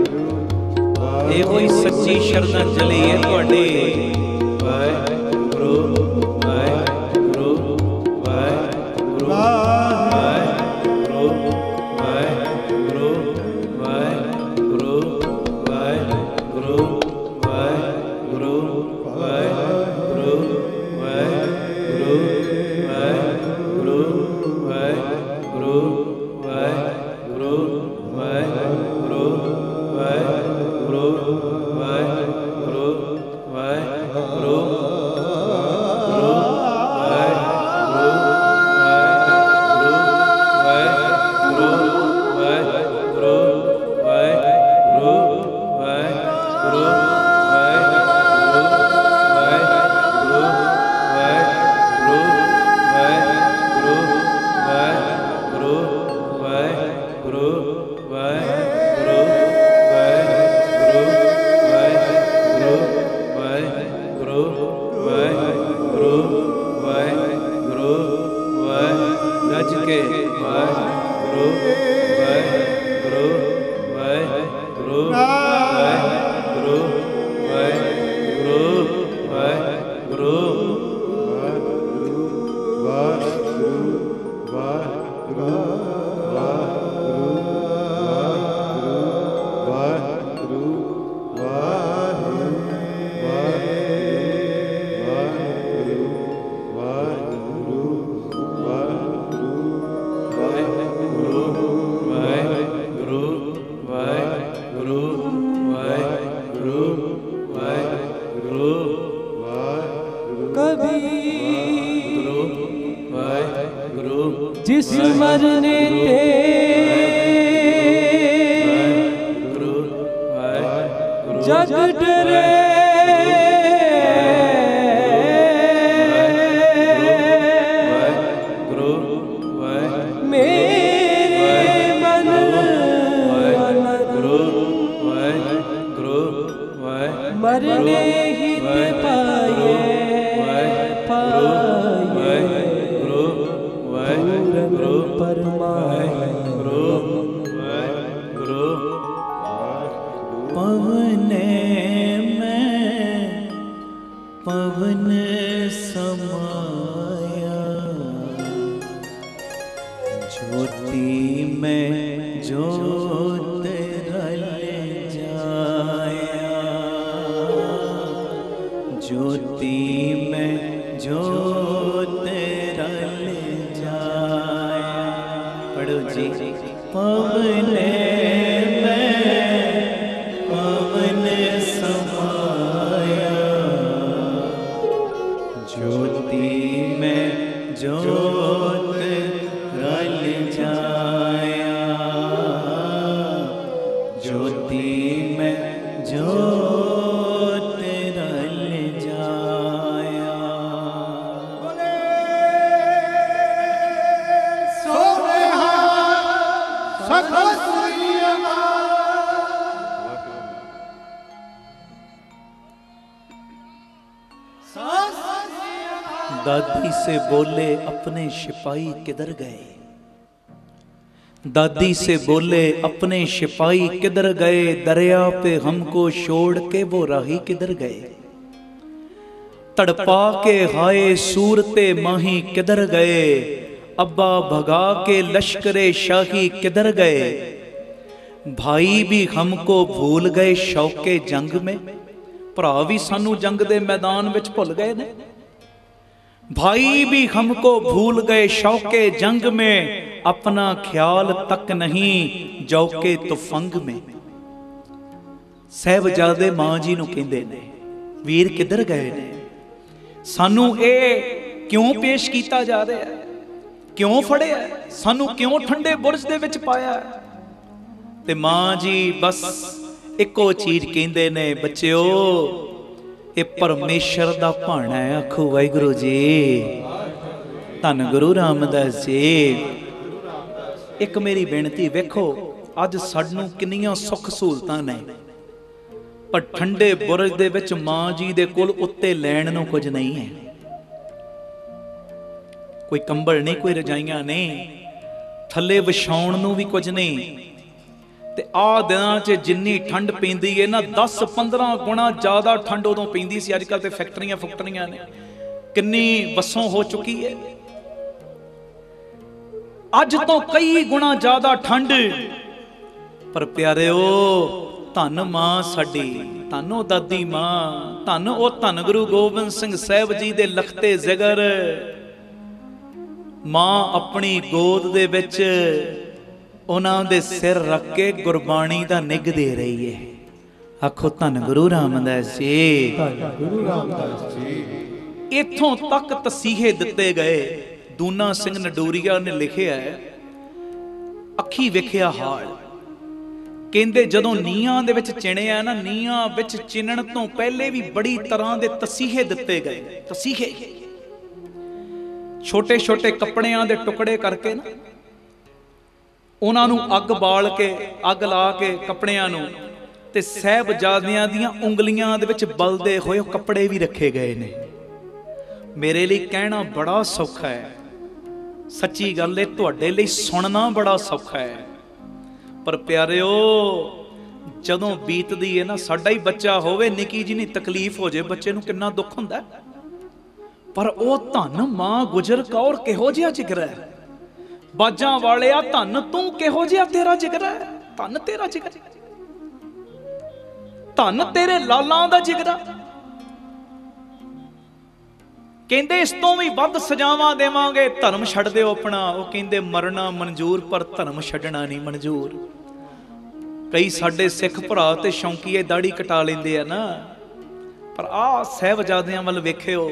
जिस मरने ते जग डरे मेरे मन मरने ही पाए पवने में पवन समाया, ज्योति में ज्योत रल जाया, ज्योति में ज्योत रल जाया। पढ़ो जी। पवने दादी से बोले अपने सिपाही किधर गए, दादी से बोले अपने सिपाही किधर गए, दरिया पे हमको छोड़ के वो राही किधर गए, तड़पा के हाय सूरते माही किधर गए, अब्बा भगा के लश्करे शाही किधर गए, भाई भी हमको भूल गए शौके जंग में, भरा भी सानू जंग दे मैदान विच भुल गए ने, भाई भी हमको भूल गए शौके जंग में, अपना ख्याल तक नहीं जौके तुफंग में। साहिबजादे मां जी नूं कहंदे ने वीर किधर गए ने, सानू ए क्यों पेश किया जा रहा है, क्यों फड़िया, सानू क्यों ठंडे बुरज दे विच पाया। ते मां जी बस इको चीज कहंदे ने, बच्चिओ ये परमेश्वर दा भाणा है, आखो वाहिगुरू जी, धन गुरु रामदास जी। एक मेरी बेनती वेखो, अज सानू किन्नियां सुख सहूलतां ने, पर ठंडे बुरज दे विच मां जी दे कोल उत्ते लैण नूं कुछ नहीं है, कोई कंबल नहीं, कोई रजाइयां नहीं, थले विछाउण नूं भी कुछ नहीं। ते आ दिनां च जिन्नी ठंड पैंदी है ना, 10-15 गुणा ज़्यादा ठंड उदों पैंदी सी। अजकल ते फैक्टरियां ने, किन्नी वसों हो चुकी है, अज तो कई गुणा ज़्यादा ठंड। पर प्यारिओ, धन मां साडी, धन ओ दादी मां, धन ओ धन गुरु गोबिंद सिंह साहिब जी दे लखते जिगर, मां अपनी गोद दे विच उन्हां दे सिर रख के गुरबाणी दा निग दे रही है। आखो धन गुरु रामदास जी, गुरु रामदास जी। इथों तक तसीहे दिते गए, दूना सिंह नडोरिया ने लिखिया है, अखी वेखिया हाल, कहंदे जदों नीहां दे विच चिणिया ना, नीहां विच चिणन तो पहले भी बड़ी तरह दे तसीहे दिते गए। तसीहे छोटे छोटे कपड़ियां दे टुकड़े करके ना, उन्हां नूं अग बाल के, अग ला के कपड़ियां नूं, ते साहिबजादियां दियां उंगलियां दे विच बलदे होए कपड़े भी रखे गए ने। मेरे लिए कहना बड़ा सौखा है, सच्ची गल है, तुहाडे लई सुनना बड़ा सौखा है, पर प्यारिओ जदों बीतदी है ना, साडा ही बच्चा होवे, निकी जी नी तकलीफ हो जाए, बच्चे नूं किन्ना दुख हुंदा है। पर ओ धन मां गुजर कौर किहो जिहा जिगरा है, बाजां वालिया धन तू किहो जिहा तेरा जिगरा है, धन तेरा जिगरा, धन तेरे लालां दा जिगरा। कहंदे इस तों भी वध सजावां देवांगे, धर्म छड्ड दिओ अपना। वो कहंदे मरना मंजूर पर धर्म छड्डना नहीं मंजूर। कई साडे सिख भरा ते शौकीए दाड़ी कटा लेंदे आ ना, पर आ साहिबजादियां वल वेखिओ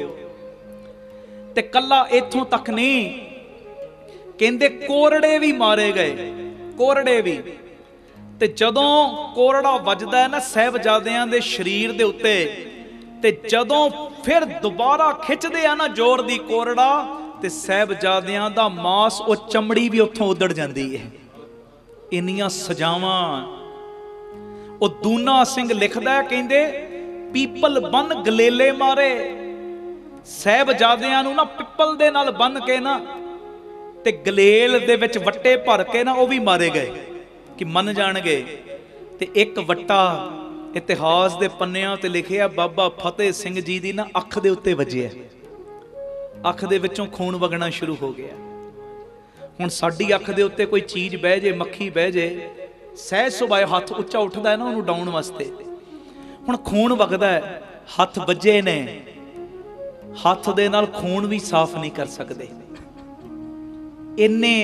ते कल्ला इथों तक नहीं, कहंदे कोरड़े भी मारे गए, कोरड़े भी। ते जदों कोरड़ा वजदा है ना साहिबजादियां दे शरीर दे उत्ते, ते जदों फिर दोबारा खिंचदे आ ना जोर दी कोरड़ा, ते साहिबजादियां दा मांस ओ चमड़ी भी उत्थों उदड़ जांदी है। इन्नियां सजावां। ओ दूना सिंह लिखदा है, कहंदे पीपल बन गलेले मारे, साहिबजादियां नूं ना पिपल दे नाल बन के ना ते गलेल दे विच वट्टे भर के ना ओ भी मारे गए कि मन जाणगे। ते एक वट्टा इतिहास दे पन्नियां ते लिखिया बाबा फतेह सिंह जी दी ना अख दे उत्ते वजिया, अख दे विचों खून वगना शुरू हो गया। हुण साडी अख दे उत्ते कोई चीज बह जे, मक्खी बह जे, सहज सुभाए हथ उच्चा उठदा है ना उहनूं डाउण वास्ते, हुण खून वगदा है, हथ वजे ने, हथ दे नाल खून भी साफ नहीं कर सकदे। इन्ने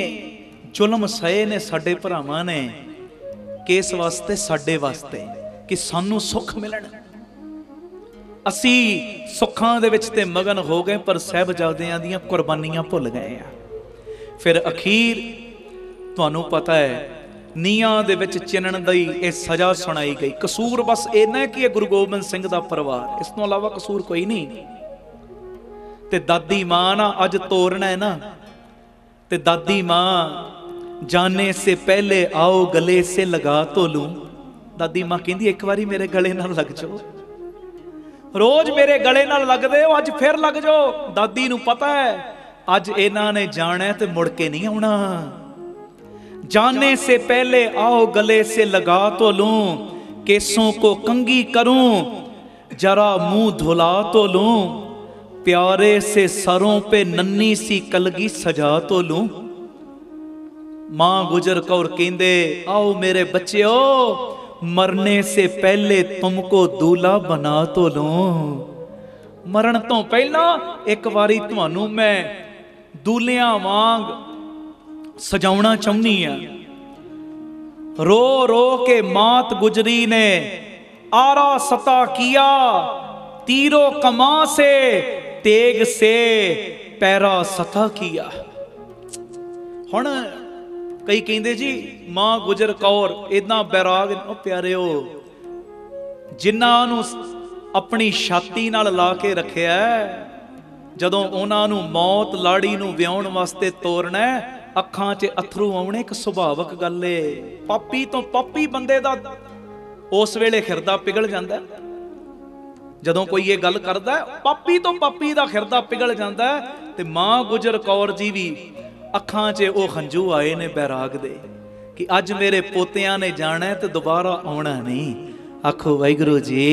जुल्म सहे ने साडे भरावां ने, किस वास्ते? साडे वास्ते, कि सानू सुख मिलन। असी सुखां दे विच ते मगन हो गए, पर साहिबजादियां दीयां कुर्बानियां भुल गए आ। फिर अखीर तुहानू पता है नीआं दे विच चिनण दी ये सज़ा सुनाई गई। कसूर बस इन्ना है कि ये गुरु गोबिंद सिंह दा परिवार, इस तों इलावा कसूर कोई नहीं। ते दादी मां ना अज तोरना है ना, ते दादी मां जाने से पहले आओ गले से लगा तो लूं। दादी मां कहंदी एक बारी मेरे गले नाल लग जाओ, रोज मेरे गले नाल लगदे हो, अज फिर लग जाओ। दादी नूं पता है अज इन्हां ने जाना है ते मुड़ के नहीं आउणा। जाने से पहले आओ गले से लगा तो लूं, केसों को कंघी करूं, जरा मुंह धुला तो लूं, प्यारे से सरों पे नन्ही सी कलगी सजा तो लूं। मां गुजर कौर कहंदे आओ मेरे बच्चों, मरने से पहले तुमको दूल्हा बना तो लूं। मरण तो पहला एक बारी तुहानू मैं दूल्हियां वांग सजाउणा चाहुंदी आ। रो रो के मात गुजरी ने आरा सता किया, तीरो कमा से तेग से पैरा सता किया। हुण कई कहंदे जी मां गुजर कौर इतना बैराग, प्यारिओ जिन्हां नूं अपनी छाती नाल ला के रखिया, जदों उन्हां नूं मौत लाड़ी नूं विआउण वास्ते तोरना, अखां 'च अथरू आउणे एक सुभावक गल है। पापी तो पापी बंदे दा उस वेले खिरदा पिघल जांदा, जदों कोई ये गल करदा पापी तो पापी दा खिरदा पिघल जांदा। ते मां गुजर कौर जी भी अखां 'च वो हंझू आए ने बैराग दे कि अज मेरे पोतियां ने जाना ते दोबारा आउणा नहीं। आखो वाहिगुरू जी,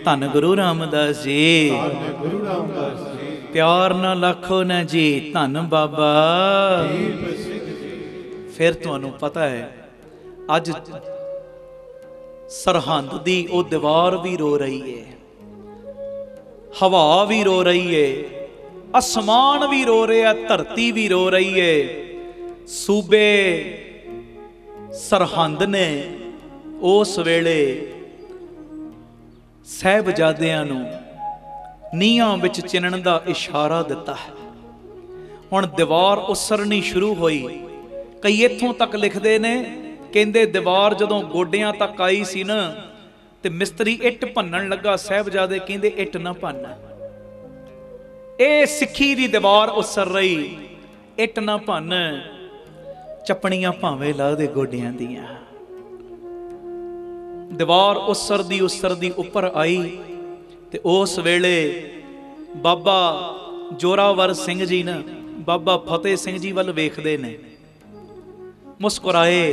धन गुरु रामदास जी, प्यार ना लाखो ना जी, धन बाबा। फिर तुहानू पता है अज सरहंद दी ओ दीवार भी रो रही है, हवा भी रो रही है, आसमान भी रो रहा, धरती भी रो रही है। सूबे सरहंद ने उस वेले साहिबजादियां नूं नीहां विच चिनण दा इशारा दिता है। हुण दीवार उसरनी शुरू हुई। कई इत्थों तक लिखदे ने, कहंदे दीवार जदों गोडियां तक आई सी ना, ते मिस्त्री इट भन्नण लगा, साहिबजादे कहंदे इट ना भन्न, ए सिੱਖੀ दी दीवार उसर रही, इट ना भन्न, चपणियां भावें ला दे गोडियां दियां। दीवार उसरदी उपर आई। ते उस वेले बाबा जोरावर सिंह जी ना बाबा फतेह सिंह जी वल वेखदे ने, मुस्कुराए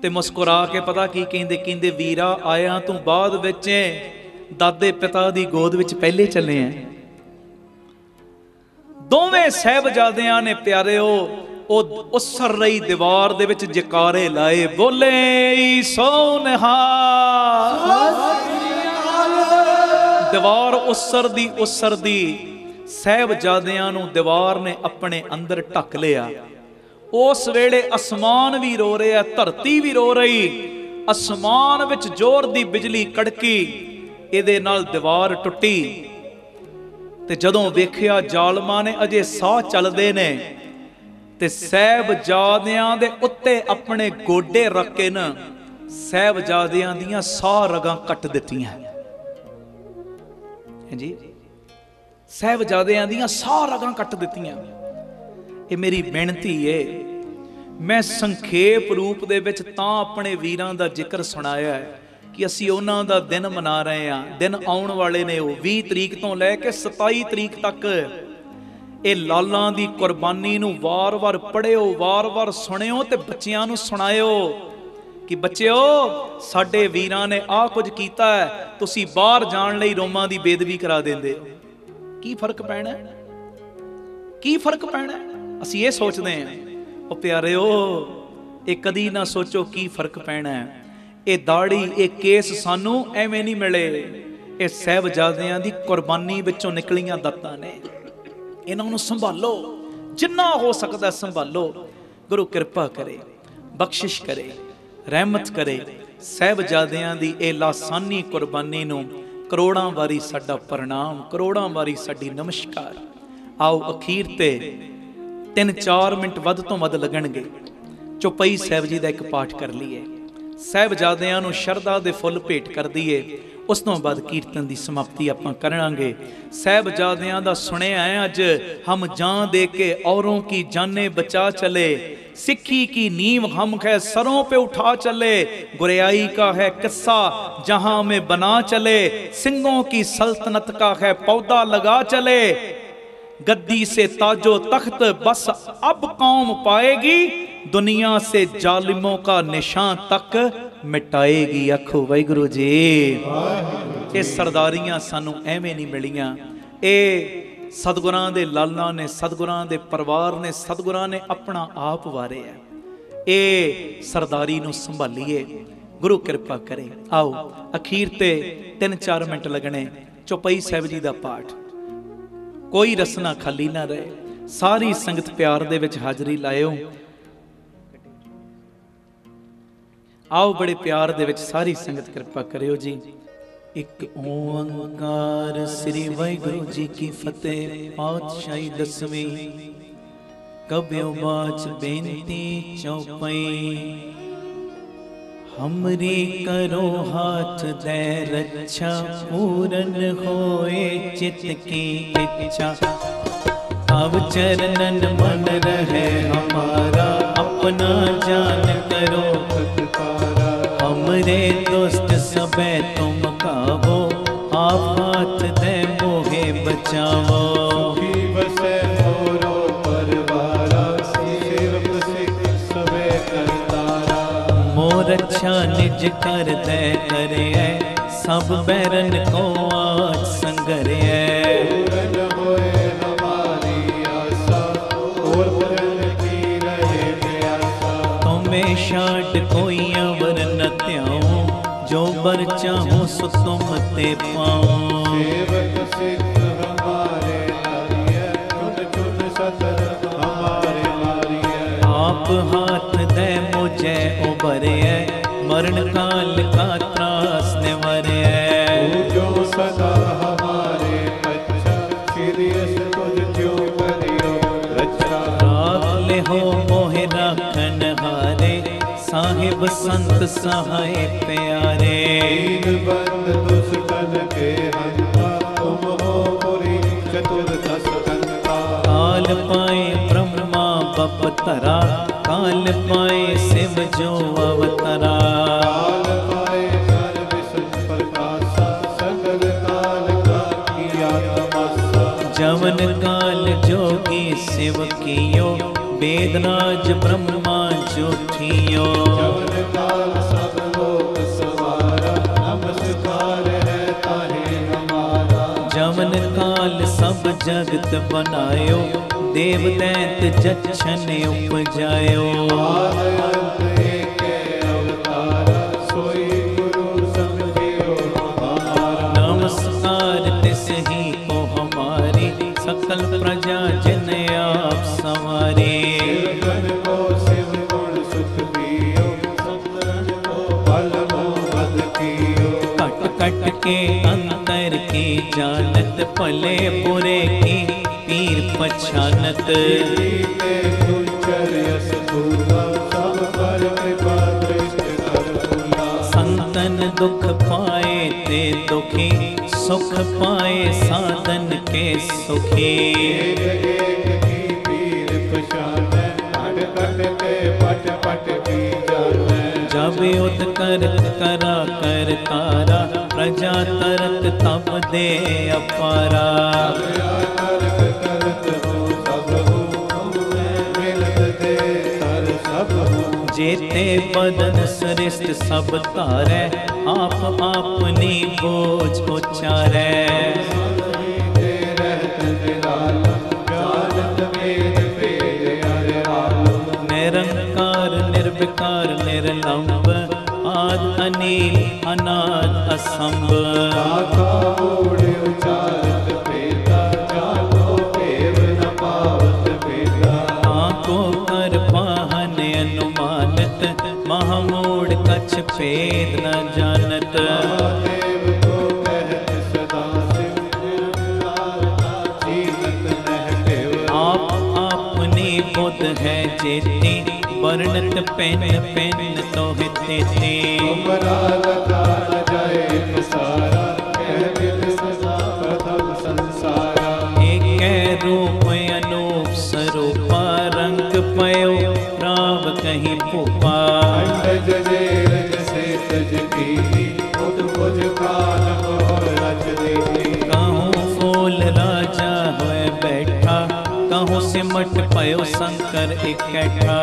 ते मुस्कुरा के पता की कहंदे, कहंदे वीरा आया तू बाद विच दादे पिता दी गोद विच पहले चले हैं। दोवें साहिबजादियां ने प्यारिओ उसर रही दीवार दे विच जकारे लाए, बोले सोनहा। दीवार उसर दी साहिबजादियां नूं दीवार ने अपने अंदर ढक लिया। उस वेले आसमान भी रो रहा, धरती भी रो रही। आसमान विच जोर दी बिजली कड़की, इहदे नाल दीवार टुटी। ते जदों वेखिया जालमां ने अजे साह चलदे ने ते साहिबजादियां दे उत्ते अपने गोडे रख के न साहिबजादियां दियां साह रगां कट दित्तियां जी। साहिबजादियां दियां साह रगां कट दित्तियां। ये मेरी बेनती है, मैं संखेप रूप दे विच तां अपने वीरां दा जिक्र सुनाया है कि असीं उन्हां दा दिन मना रहे हैं। दिन आउण वाले ने, 20 तरीक तो लैके 27 तरीक तक ये लालां दी कुर्बानी नूं वार वार पढ़िओ, वार वार सुणिओ ते बच्चिआं नूं सुणाइओ कि बच्चिओ साडे वीरां ने आ कुछ कीता है, तुसीं बाहर जाण लई रोमां दी बेदबी करा दिंदे हो। की फर्क पैना, की फर्क पैना? असीं ये सोचते हैं। ओ प्यारिओ, ये कदी ना सोचो की फर्क पैना है। ये दाड़ी, ये केस सानू एवें नहीं मिले, ये साहिबजादियां दी कुर्बानी विचों निकलियां दत्तां ने। इन्हां नूं संभालो, जिन्ना हो सकदा संभालो। गुरु कृपा करे, बख्शिश करे, रहमत करे। साहिबजादियां दी ये लासानी कुर्बानी नूं करोड़ां वारी साडा प्रणाम, करोड़ां वारी साडी नमस्कार। आओ अखीर ते 3-4 मिनट वध तो वध लगणगे। चौपाई साहिब जी दा एक पाठ कर लीए, साहिबजादियां नूं शरदा दे फुੱਲ भेंट कर दईए। उस तो बाद कीर्तन की समाप्ति आपां करांगे। साहिबजादियां दा सुनिया है अज, हम जान दे के औरों की जाने बचा चले, सिक्खी की नींव हम है सरों पे उठा चले, गुरियाई का है किस्सा जहां में बना चले, सिंगों की सल्तनत का है पौधा लगा चले, गद्दी से ताजो तख्त बस अब कौम पाएगी, दुनिया से जालिमों का निशान तक मिटाएगी। आखो वाहिगुरु जी। ये सरदारियां सानू एवें नहीं मिलियां, ये सतगुरां दे लालां ने, सतगुरां दे परिवार ने, सतगुरां ने अपना आप वारे है। ये सरदारी नू संभालीए, गुरु कृपा करे। आओ अखीर ते 3-4 मिनट लगने। चौपाई साहिब जी दा पाठ, कोई रसना खाली ना रहे। सारी संगत प्यार दे विच हाजरी लाएओ। आओ बड़े प्यार दे विच सारी संगत कृपा करियो जी। एक ओंकार श्री वाहिगुरु जी की फतेह। पातशाही 10वीं। कब्यो बाच बेनती चौपाई, हमरी करो हाथ दे रक्षा, पूरन होए चित की इच्छा, अब चरणन मन रहे हमारा, अपना जान करो सत्कारा, हमरे दोस्त सबे तुम कावो, आप हाथ दे मोहे बचावो, बसे मोरो परवारा, सिर्फ सिख सबे करतारा, मोर अच्छा निज कर दे करे, सब बैरन को आज संगरे, शाट कोई अवर न त्याऊं, जो बर चाहूं सो तुम ते पाऊं, सेवक सिद्ध हमारे लारिए, चुन चुन सतर हमारे लारिए, आप हाथ दे मुझे उबरे, मरण काल का त्रास निवरे, जो सदा हमारे अच्छा, सीरियस तुझ जो करियो रक्षा, राख ले हो मोहे राखन हारे, साहिब संत सहाय प्यारे, बंद दुष्टन के हंता, तुम हो पुरी चतुर्दश कंता, काल पाए ब्रह्मा बपतरा, काल पाए शिव जो अवतरा, काल पाए सर्व प्रकाशा, सकल काल का किया तपस्या, जवन काल जोगी शिव राज ब्रह्मा जोठियो। जवन काल सब लोक सवारा, नमस्कार है ताहे हमारा। जवन काल सब जगत बनायो, देव दैत जच्छन उपजायो। नमस्कार तिस ही को हमारी, सकल प्रजा जिन आप संवारे। कट कट के अंतर की जानत, भले बुरे की पीर पछानत। संतन दुख पाए ते दुखी, सुख पाए साधन के सुखी। जब युद्ध कर करा कर तारा, प्रजा तरत तब दे अपारा। जेते बदन श्रेष्ठ सब तारै, आप अपनी बोझ उचारै। निरंकार निर्विकार निर्लंब, आद अनील अनाद असंभ। आंको कर पाहन अनुमानत, महामूढ़ कछ भेद न जानत। आप अपनी बुध है जेती, वर्णत पेन पेन तो हिते। एक रूप अनूप स्वरूपा, रंग पयो राव कहीं भूपा। कहूँ फूल राजा हुए बैठा, कहूँ सिमट पयो शंकर इकट्ठा।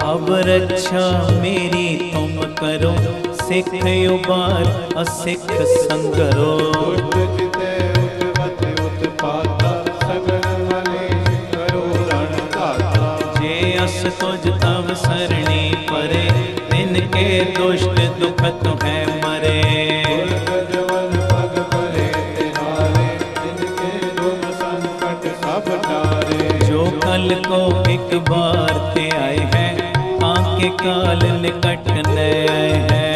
अब रक्षा मेरी तुम करो, सिख उबार असिख संगरो। जे अस तुझ तब सरणी परे, तिनके दुष्ट दुखत है मरे। जो कल को एक बार ते आए हैं, आके काल निकट न आए हैं।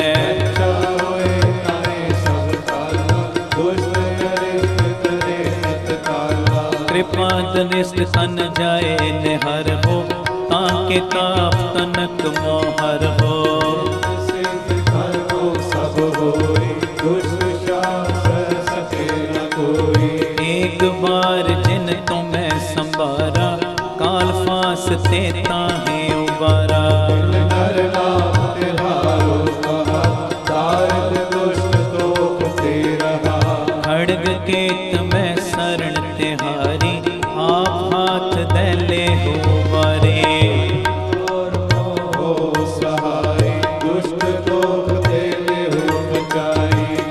कृपा दनिष्ठ तन जाए निहर हो, ताके ताप तनक मोहर हो। एक बार जिन तुम्हें संभारा, काल फांस ते ताहे उबारा। खड़ग केत में शरण तिहारी, आप हाथ दले हो बारे।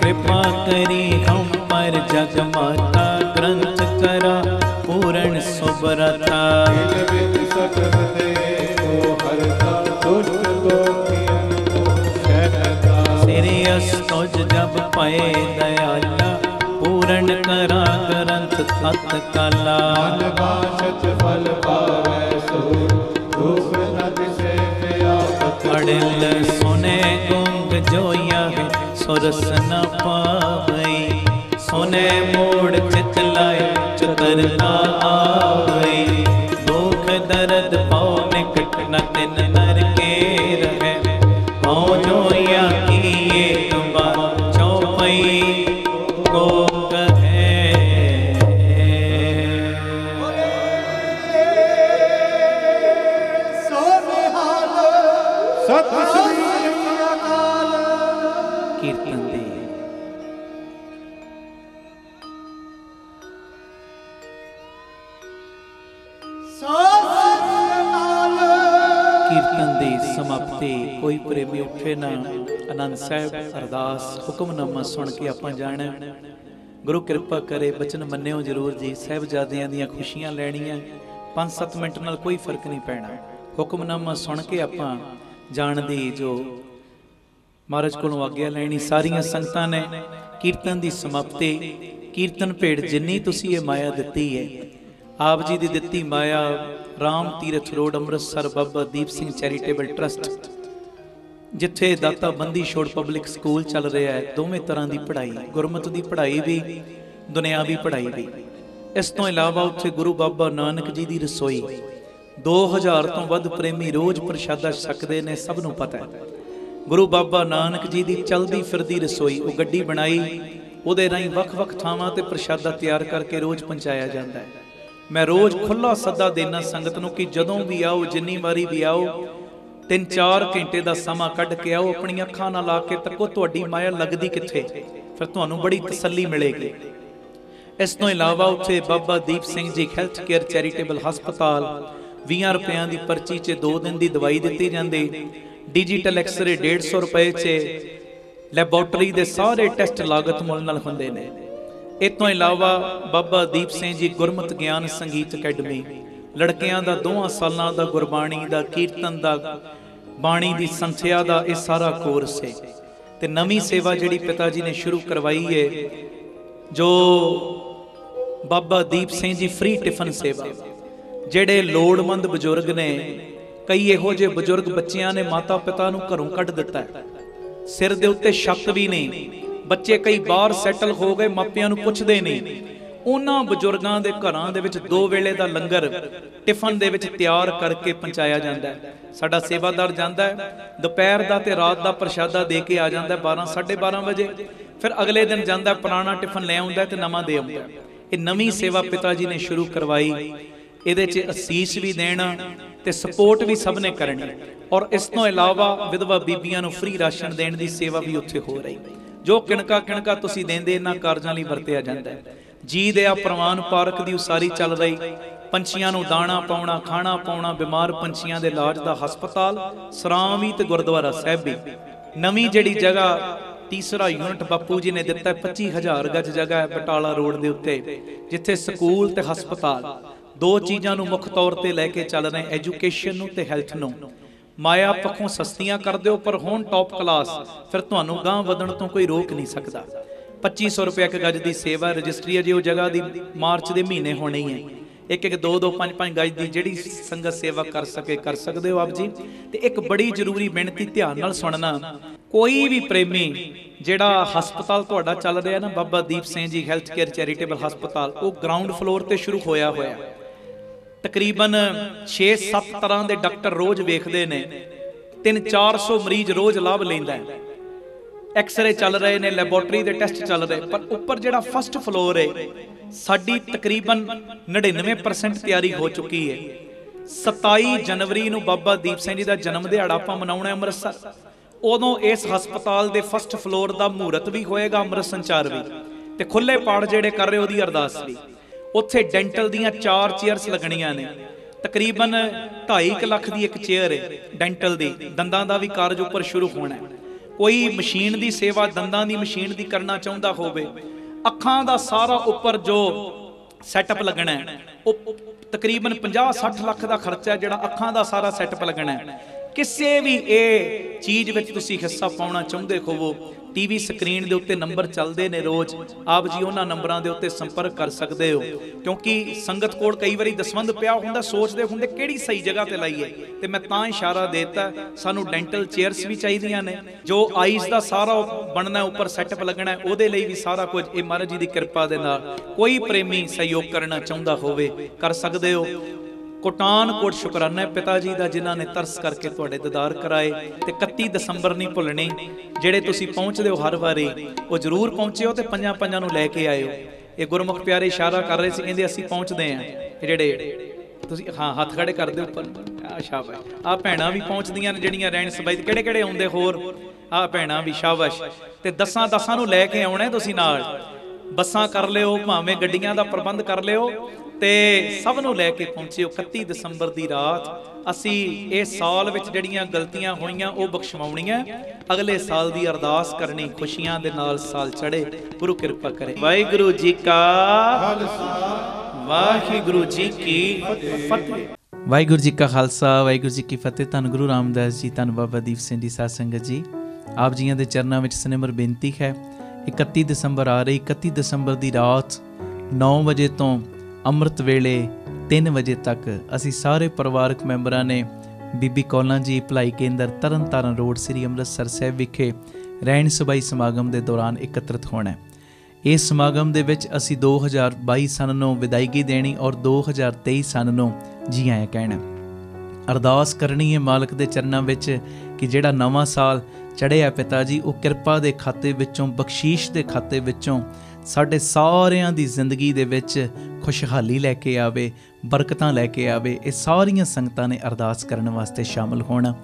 कृपा करी हम पर जग माता, ग्रंथ करा पूर्ण सुब्रता। सिरियस तुझ जब पाए दयाला, पूर्ण करा ग्रंथ तत् काला। अड़िल सुने गुंग जोया है, सुरस न पावई। सुने मोड़ चितलाए चतरता आवई। दुख दर्द पाओ निकट न तिन नर के रहे, पाओ जोया की एक बार चौपई को कहे। कीर्तन दे ਕੀਰਤਨ ਦੀ ਸਮਾਪਤੀ ਹੋਈ, ਪ੍ਰੇਮੀ ਉੱਠੇ ਨਾ। ਆਨੰਦ ਸਾਹਿਬ ਅਰਦਾਸ ਹੁਕਮਨਾਮਾ ਸੁਣ ਕੇ ਆਪਾਂ ਜਾਣਾ। ਗੁਰੂ ਕਿਰਪਾ ਕਰੇ, ਬਚਨ ਮੰਨਿਓ ਜ਼ਰੂਰ ਜੀ। ਸਾਹਿਬਜ਼ਾਦਿਆਂ ਦੀਆਂ ਖੁਸ਼ੀਆਂ ਲੈਣੀਆਂ, 5-7 ਮਿੰਟ ਨਾਲ ਕੋਈ ਫਰਕ ਨਹੀਂ ਪੈਣਾ। ਹੁਕਮਨਾਮਾ ਸੁਣ ਕੇ ਆਪਾਂ ਜਾਣ ਦੀ ਜੋ ਮਹਾਰਾਜ ਕੋਲੋਂ ਆਗਿਆ ਲੈਣੀ। ਸਾਰੀਆਂ ਸੰਗਤਾਂ ਨੇ ਕੀਰਤਨ ਦੀ ਸਮਾਪਤੀ, ਕੀਰਤਨ ਭੇਟ ਜਿੰਨੀ ਤੁਸੀਂ ਇਹ ਮਾਇਆ ਦਿੱਤੀ ਹੈ, ਆਪ ਜੀ ਦੀ ਦਿੱਤੀ ਮਾਇਆ, Ram Tirath road Amritsar, Baba Deep Singh charitable trust, ਜਿੱਥੇ ਦਾਤਾ ਬੰਦੀ ਛੋੜ ਪਬਲਿਕ ਸਕੂਲ ਚੱਲ ਰਿਹਾ ਹੈ। ਦੋਵੇਂ ਤਰ੍ਹਾਂ ਦੀ ਪੜ੍ਹਾਈ, ਗੁਰਮਤਿ ਦੀ ਪੜ੍ਹਾਈ ਵੀ, ਦੁਨਿਆਵੀ ਪੜ੍ਹਾਈ ਵੀ। ਇਸ ਤੋਂ ਇਲਾਵਾ ਉੱਥੇ ਗੁਰੂ ਬਾਬਾ ਨਾਨਕ ਜੀ ਦੀ ਰਸੋਈ, 2000 ਤੋਂ ਵੱਧ ਪ੍ਰੇਮੀ ਰੋਜ਼ ਪ੍ਰਸ਼ਾਦਾ ਛਕਦੇ ਨੇ, ਸਭ ਨੂੰ ਪਤਾ ਹੈ। ਗੁਰੂ ਬਾਬਾ ਨਾਨਕ ਜੀ ਦੀ ਚਲਦੀ ਫਿਰਦੀ ਰਸੋਈ, ਉਹ ਗੱਡੀ ਬਣਾਈ, ਉਹਦੇ ਰਾਹੀਂ ਵੱਖ-ਵੱਖ ਥਾਵਾਂ ਤੇ ਪ੍ਰਸ਼ਾਦਾ ਤਿਆਰ ਕਰਕੇ ਰੋਜ਼ ਪਹੁੰਚਾਇਆ ਜਾਂਦਾ ਹੈ। ਮੈਂ ਰੋਜ਼ ਖੁੱਲ੍ਹਾ ਸੱਦਾ ਦੇਣਾ ਸੰਗਤ ਨੂੰ ਕਿ ਜਦੋਂ ਵੀ ਆਓ, ਜਿੰਨੀ ਵਾਰੀ ਵੀ ਆਓ, 3-4 ਘੰਟੇ ਦਾ ਸਮਾਂ ਕੱਢ ਕੇ ਆਓ। ਆਪਣੀਆਂ ਅੱਖਾਂ ਨਾਲ ਲਾ ਕੇ ਤੱਕੋ ਤੁਹਾਡੀ ਮਾਇਆ ਲੱਗਦੀ ਕਿੱਥੇ, ਫਿਰ ਤੁਹਾਨੂੰ ਬੜੀ ਤਸੱਲੀ ਮਿਲੇਗੀ। ਇਸ ਤੋਂ ਇਲਾਵਾ ਉੱਥੇ Baba Deep Singh ji health care charitable ਹਸਪਤਾਲ, 20 ਰੁਪਇਆਂ ਦੀ ਪਰਚੀ 'ਚ 2 ਦਿਨ ਦੀ ਦਵਾਈ ਦਿੱਤੀ ਜਾਂਦੀ। ਡਿਜੀਟਲ ਐਕਸਰੇ 150 ਰੁਪਏ 'ਚ, ਲੈਬੋਰਟਰੀ ਦੇ ਸਾਰੇ ਟੈਸਟ ਲਾਗਤ ਮੁੱਲ ਨਾਲ ਹੁੰਦੇ ਨੇ। ਇਸ ਤੋਂ ਇਲਾਵਾ ਬਾਬਾ ਦੀਪ ਸਿੰਘ ਜੀ ਗੁਰਮਤਿ ਗਿਆਨ ਸੰਗੀਤ ਅਕੈਡਮੀ, ਲੜਕਿਆਂ ਦਾ 2 ਸਾਲਾਂ ਦਾ ਗੁਰਬਾਣੀ ਦਾ, ਕੀਰਤਨ ਦਾ, ਬਾਣੀ ਦੀ ਸੰਥਿਆ ਦਾ ਇਹ ਸਾਰਾ ਕੋਰਸ ਹੈ। ਤੇ ਨਵੀਂ ਸੇਵਾ ਜਿਹੜੀ ਪਿਤਾ ਜੀ ਨੇ ਸ਼ੁਰੂ ਕਰਵਾਈ ਹੈ, ਜੋ ਬਾਬਾ ਦੀਪ ਸਿੰਘ ਜੀ ਫ੍ਰੀ ਟਿਫਨ ਸੇਵਾ। ਜਿਹੜੇ ਲੋੜਵੰਦ ਬਜ਼ੁਰਗ ਨੇ, ਕਈ ਇਹੋ ਜਿਹੇ ਬਜ਼ੁਰਗ ਬੱਚਿਆਂ ਨੇ ਮਾਤਾ ਪਿਤਾ ਨੂੰ ਘਰੋਂ ਕੱਢ ਦਿੱਤਾ, ਸਿਰ ਦੇ ਉੱਤੇ ਛੱਤ ਵੀ ਨਹੀਂ, ਬੱਚੇ ਕਈ ਬਾਹਰ ਸੈਟਲ ਹੋ ਗਏ, ਮਾਪਿਆਂ ਨੂੰ ਪੁੱਛਦੇ ਨਹੀਂ। ਉਹਨਾਂ ਬਜ਼ੁਰਗਾਂ ਦੇ ਘਰਾਂ ਦੇ ਵਿੱਚ 2 ਵੇਲੇ ਦਾ ਲੰਗਰ ਟਿਫਨ ਦੇ ਵਿੱਚ ਤਿਆਰ ਕਰਕੇ ਪਹੁੰਚਾਇਆ ਜਾਂਦਾ ਹੈ। ਸਾਡਾ ਸੇਵਾਦਾਰ ਜਾਂਦਾ ਹੈ, ਦੁਪਹਿਰ ਦਾ ਤੇ ਰਾਤ ਦਾ ਪ੍ਰਸ਼ਾਦਾ ਦੇ ਕੇ ਆ ਜਾਂਦਾ 12-12:30 ਵਜੇ, ਫਿਰ ਅਗਲੇ ਦਿਨ ਜਾਂਦਾ, ਪੁਰਾਣਾ ਟਿਫਨ ਲੈ ਆਉਂਦਾ ਤੇ ਨਵਾਂ ਦੇ ਆਉਂਦਾ। ਇਹ ਨਵੀਂ ਸੇਵਾ ਪਿਤਾ ਜੀ ਨੇ ਸ਼ੁਰੂ ਕਰਵਾਈ। ਇਹਦੇ 'ਚ ਅਸੀਸ ਵੀ ਦੇਣਾ ਤੇ ਸਪੋਰਟ ਵੀ ਸਭ ਨੇ ਕਰਨੀ। ਔਰ ਇਸ ਤੋਂ ਇਲਾਵਾ ਵਿਧਵਾ ਬੀਬੀਆਂ ਨੂੰ ਫ੍ਰੀ ਰਾਸ਼ਨ ਦੇਣ ਦੀ ਸੇਵਾ ਵੀ ਉੱਥੇ ਹੋ ਰਹੀ। ਜੋ ਕਿਣਕਾ ਤੁਸੀਂ ਦਿੰਦੇ ਇਹਨਾਂ ਕਾਰਜਾਂ ਲਈ ਵਰਤਿਆ ਜਾਂਦਾ ਹੈ। ਜੀ ਦਇਆ ਪ੍ਰਵਾਨ ਪਾਰਕ ਦੀ ਉਸਾਰੀ ਚੱਲ ਰਹੀ, ਪੰਛੀਆਂ ਨੂੰ ਦਾਣਾ ਪਾਉਣਾ, ਖਾਣਾ ਪਾਉਣਾ, ਬਿਮਾਰ ਪੰਛੀਆਂ ਦੇ ਇਲਾਜ ਦਾ ਹਸਪਤਾਲ, ਸਰਾਂਵੀ ਤੇ ਗੁਰਦੁਆਰਾ ਸਾਹਿਬ ਵੀ। ਨਵੀਂ ਜਿਹੜੀ ਜਗ੍ਹਾ, ਤੀਸਰਾ ਯੂਨਿਟ ਬਾਪੂ ਜੀ ਨੇ ਦਿੱਤਾ, 25,000 ਗਜ ਜਗ੍ਹਾ ਹੈ ਬਟਾਲਾ ਰੋਡ ਦੇ ਉੱਤੇ, ਜਿੱਥੇ ਸਕੂਲ ਤੇ ਹਸਪਤਾਲ, 2 ਚੀਜ਼ਾਂ ਨੂੰ ਮੁੱਖ ਤੌਰ ਤੇ ਲੈ ਕੇ ਚੱਲ ਰਹੇ, ਐਜੂਕੇਸ਼ਨ ਨੂੰ ਤੇ ਹੈਲਥ ਨੂੰ। ਮਾਇਆ ਪੱਖੋਂ ਸਸਤੀਆਂ ਕਰ ਦਿਓ, ਪਰ ਹੁਣ ਟੌਪ ਕਲਾਸ, ਫਿਰ ਤੁਹਾਨੂੰ ਗਾਂਹ ਵਧਣ ਤੋਂ ਕੋਈ ਰੋਕ ਨਹੀਂ ਸਕਦਾ। 2500 ਰੁਪਏ ਇੱਕ ਗਜ ਦੀ ਸੇਵਾ, ਰਜਿਸਟਰੀ ਅਜੇ ਉਹ ਜਗ੍ਹਾ ਦੀ ਮਾਰਚ ਦੇ ਮਹੀਨੇ ਹੋਣੀ ਹੈ। 1-1, 2-2, 5-5 ਗਜ ਦੀ ਜਿਹੜੀ ਸੰਗਤ ਸੇਵਾ ਕਰ ਸਕੇ ਕਰ ਸਕਦੇ ਹੋ ਆਪ ਜੀ। ਤੇ ਇੱਕ ਬੜੀ ਜ਼ਰੂਰੀ ਬੇਨਤੀ ਧਿਆਨ ਨਾਲ ਸੁਣਨਾ, ਕੋਈ ਵੀ ਪ੍ਰੇਮੀ ਜਿਹੜਾ ਹਸਪਤਾਲ ਤੁਹਾਡਾ ਚੱਲ ਰਿਹਾ ਨਾ, Baba Deep Singh ji health care charitable ਹਸਪਤਾਲ, ਉਹ ਗਰਾਊਂਡ ਫਲੋਰ ਤੇ ਸ਼ੁਰੂ ਹੋਇਆ। ਤਕਰੀਬਨ 6-7 ਤਰ੍ਹਾਂ ਦੇ ਡਾਕਟਰ ਰੋਜ਼ ਵੇਖਦੇ ਨੇ, 300-400 ਮਰੀਜ਼ ਰੋਜ਼ ਲਾਭ ਲੈਂਦਾ ਹੈ। ਐਕਸਰੇ ਚੱਲ ਰਹੇ ਨੇ, ਲੈਬੋਰਟਰੀ ਦੇ ਟੈਸਟ ਚੱਲ ਰਹੇ। ਪਰ ਉੱਪਰ ਜਿਹੜਾ ਫਸਟ ਫਲੋਰ ਹੈ, ਸਾਡੀ ਤਕਰੀਬਨ 99% ਤਿਆਰੀ ਹੋ ਚੁੱਕੀ ਹੈ। 27 ਜਨਵਰੀ ਨੂੰ ਬਾਬਾ ਦੀਪ ਸਿੰਘ ਜੀ ਦਾ ਜਨਮ ਦਿਹਾੜਾ ਆਪਾਂ ਮਨਾਉਣਾ ਅੰਮ੍ਰਿਤਸਰ। ਉਦੋਂ ਇਸ ਹਸਪਤਾਲ ਦੇ ਫਸਟ ਫਲੋਰ ਦਾ ਮਹੂਰਤ ਵੀ ਹੋਏਗਾ, ਅੰਮ੍ਰਿਤ ਸੰਚਾਰ ਵੀ, ਤੇ ਖੁੱਲੇ ਪਾਠ ਜਿਹੜੇ ਕਰ ਰਹੇ ਉਹਦੀ ਅਰਦਾਸ ਵੀ। ਉੱਥੇ ਡੈਂਟਲ ਦੀਆਂ 4 ਚੇਅਰਸ ਲੱਗਣੀਆਂ ਨੇ, ਤਕਰੀਬਨ 2.5 ਲੱਖ ਦੀ ਇੱਕ ਚੇਅਰ ਹੈ ਡੈਂਟਲ ਦੀ। ਦੰਦਾਂ ਦਾ ਵੀ ਕਾਰਜ ਉੱਪਰ ਸ਼ੁਰੂ ਹੋਣਾ। ਕੋਈ ਮਸ਼ੀਨ ਦੀ ਸੇਵਾ, ਦੰਦਾਂ ਦੀ ਮਸ਼ੀਨ ਦੀ ਕਰਨਾ ਚਾਹੁੰਦਾ ਹੋਵੇ, ਅੱਖਾਂ ਦਾ ਸਾਰਾ ਉੱਪਰ ਜੋ ਸੈਟਅਪ ਲੱਗਣਾ ਹੈ, ਉਹ ਤਕਰੀਬਨ 50-60 ਲੱਖ ਦਾ ਖਰਚਾ, ਜਿਹੜਾ ਅੱਖਾਂ ਦਾ ਸਾਰਾ ਸੈਟਅਪ ਲੱਗਣਾ ਹੈ। ਕਿਸੇ ਵੀ ਇਹ ਚੀਜ਼ ਵਿੱਚ ਤੁਸੀਂ ਹਿੱਸਾ ਪਾਉਣਾ ਚਾਹੁੰਦੇ ਹੋਵੋ, ਟੀਵੀ ਸਕਰੀਨ ਦੇ ਉੱਤੇ ਨੰਬਰ ਚੱਲਦੇ ਨੇ ਰੋਜ਼, ਆਪ ਜੀ ਉਹਨਾਂ ਨੰਬਰਾਂ ਦੇ ਉੱਤੇ ਸੰਪਰਕ ਕਰ ਸਕਦੇ ਹੋ। ਕਿਉਂਕਿ ਸੰਗਤ ਕੋਲ ਕਈ ਵਾਰੀ ਦਸਵੰਧ ਪਿਆ ਹੁੰਦਾ, ਸੋਚਦੇ ਹੁੰਦੇ ਕਿਹੜੀ ਸਹੀ ਜਗ੍ਹਾ ਤੇ ਲਾਈਏ, ਤੇ ਮੈਂ ਤਾਂ ਇਸ਼ਾਰਾ ਦੇਤਾ, ਸਾਨੂੰ ਡੈਂਟਲ ਚੇਅਰਸ ਵੀ ਚਾਹੀਦੀਆਂ ਨੇ। ਜੋ ਆਈਜ਼ ਦਾ ਸਾਰਾ ਬਣਨਾ, ਉੱਪਰ ਸੈਟਅਪ ਲੱਗਣਾ, ਉਹਦੇ ਲਈ ਵੀ ਸਾਰਾ ਕੁਝ ਇਹ ਮਹਾਰਾਜ ਜੀ ਦੀ ਕਿਰਪਾ ਦੇ ਨਾਲ ਕੋਈ ਪ੍ਰੇਮੀ ਸਹਿਯੋਗ ਕਰਨਾ ਚਾਹੁੰਦਾ ਹੋਵੇ ਕਰ ਸਕਦੇ ਹੋ। ਕੋਟਾਨਕੋਟ ਸ਼ੁਕਰਾਨਾ ਪਿਤਾ ਜੀ ਦਾ, ਜਿਨ੍ਹਾਂ ਨੇ ਤਰਸ ਕਰਕੇ ਤੁਹਾਡੇ ਦੀਦਾਰ ਕਰਾਏ। ਤੇ 31 ਦਸੰਬਰ ਨਹੀਂ ਭੁੱਲਣੀ। ਜਿਹੜੇ ਤੁਸੀਂ ਪਹੁੰਚਦੇ ਹੋ ਹਰ ਵਾਰੀ, ਉਹ ਜ਼ਰੂਰ ਪਹੁੰਚਿਓ ਤੇ 5-5 ਨੂੰ ਲੈ ਕੇ ਆਇਓ। ਇਹ ਗੁਰਮੁਖ ਪਿਆਰੇ ਇਸ਼ਾਰਾ ਕਰ ਰਹੇ ਸੀ, ਕਹਿੰਦੇ ਅਸੀਂ ਪਹੁੰਚਦੇ ਹਾਂ। ਇਹ ਜਿਹੜੇ ਤੁਸੀਂ ਹੱਥ ਖੜੇ ਕਰਦੇ ਉੱਪਰ, ਸ਼ਾਬਾਸ਼। ਆਹ ਭੈਣਾਂ ਵੀ ਪਹੁੰਚਦੀਆਂ ਨੇ ਜਿਹੜੀਆਂ ਰਹਿਣ ਸਬਾਈ, ਕਿਹੜੇ ਆਉਂਦੇ ਹੋਰ, ਆਹ ਭੈਣਾਂ ਵੀ ਸ਼ਾਬਾਸ਼। ਤੇ 10 ਨੂੰ ਲੈ ਕੇ ਆਉਣਾ ਤੁਸੀਂ ਨਾਲ। ਬੱਸਾਂ ਕਰ ਲਿਓ, ਭਾਵੇਂ ਗੱਡੀਆਂ ਦਾ ਪ੍ਰਬੰਧ ਕਰ ਲਿਓ ਤੇ ਸਭ ਨੂੰ ਲੈ ਕੇ ਪਹੁੰਚਿਓ। 31 ਦਸੰਬਰ ਦੀ ਰਾਤ ਅਸੀਂ ਇਸ ਸਾਲ ਵਿੱਚ ਜਿਹੜੀਆਂ ਗਲਤੀਆਂ ਹੋਈਆਂ ਉਹ ਬਖਸ਼ਵਾਉਣੀਆਂ, ਅਗਲੇ ਸਾਲ ਦੀ ਅਰਦਾਸ ਕਰਨੀ, ਖੁਸ਼ੀਆਂ ਦੇ ਨਾਲ ਸਾਲ ਚੜ੍ਹੇ। ਗੁਰੂ ਕਿਰਪਾ ਕਰੇ। ਵਾਹਿਗੁਰੂ ਜੀ ਕਾ ਖਾਲਸਾ, ਵਾਹਿਗੁਰੂ ਜੀ ਕੀ ਫਤਿਹ। ਵਾਹਿਗੁਰੂ ਜੀ ਕਾ ਖਾਲਸਾ, ਵਾਹਿਗੁਰੂ ਜੀ ਕੀ ਫਤਿਹ। ਧੰਨ ਗੁਰੂ ਰਾਮਦਾਸ ਜੀ, ਧੰਨ ਬਾਬਾ ਦੀਪ ਸਿੰਘ ਜੀ ਸਾਧ ਸੰਗਤ ਜੀ, ਆਪ ਜੀਆਂ ਦੇ ਚਰਨਾਂ ਵਿੱਚ ਸਨਿਮਰ ਬੇਨਤੀ ਹੈ। 31 ਦਸੰਬਰ ਆ ਰਹੀ। 31 ਦਸੰਬਰ ਦੀ ਰਾਤ 9 ਵਜੇ ਤੋਂ ਅੰਮ੍ਰਿਤ ਵੇਲੇ 3 ਵਜੇ ਤੱਕ ਅਸੀਂ ਸਾਰੇ ਪਰਿਵਾਰਕ ਮੈਂਬਰਾਂ ਨੇ ਬੀਬੀ ਕੌਲਾਂ ਜੀ ਭਲਾਈ ਕੇਂਦਰ ਤਰਨ ਤਾਰਨ ਰੋਡ ਸ੍ਰੀ ਅੰਮ੍ਰਿਤਸਰ ਸਾਹਿਬ ਵਿਖੇ ਰਹਿਣ ਸਬਾਈ ਸਮਾਗਮ ਦੇ ਦੌਰਾਨ ਇਕੱਤਰਿਤ ਹੋਣਾ। ਇਸ ਸਮਾਗਮ ਦੇ ਵਿੱਚ ਅਸੀਂ 2022 ਸਨ ਨੂੰ ਵਿਦਾਇਗੀ ਦੇਣੀ ਔਰ 2023 ਸਨ ਨੂੰ ਜੀ ਆਇਆਂ ਕਹਿਣਾ। ਅਰਦਾਸ ਕਰਨੀ ਹੈ ਮਾਲਕ ਦੇ ਚਰਨਾਂ ਵਿੱਚ ਕਿ ਜਿਹੜਾ ਨਵਾਂ ਸਾਲ ਚੜ੍ਹਿਆ ਪਿਤਾ ਜੀ, ਉਹ ਕਿਰਪਾ ਦੇ ਖਾਤੇ ਵਿੱਚੋਂ, ਬਖਸ਼ੀਸ਼ ਦੇ ਖਾਤੇ ਵਿੱਚੋਂ ਸਾਡੇ ਸਾਰਿਆਂ ਦੀ ਜ਼ਿੰਦਗੀ ਦੇ ਵਿੱਚ ਖੁਸ਼ਹਾਲੀ ਲੈ ਕੇ ਆਵੇ, ਬਰਕਤਾਂ ਲੈ ਕੇ ਆਵੇ। ਇਹ ਸਾਰੀਆਂ ਸੰਗਤਾਂ ਨੇ ਅਰਦਾਸ ਕਰਨ ਵਾਸਤੇ ਸ਼ਾਮਲ ਹੋਣਾ।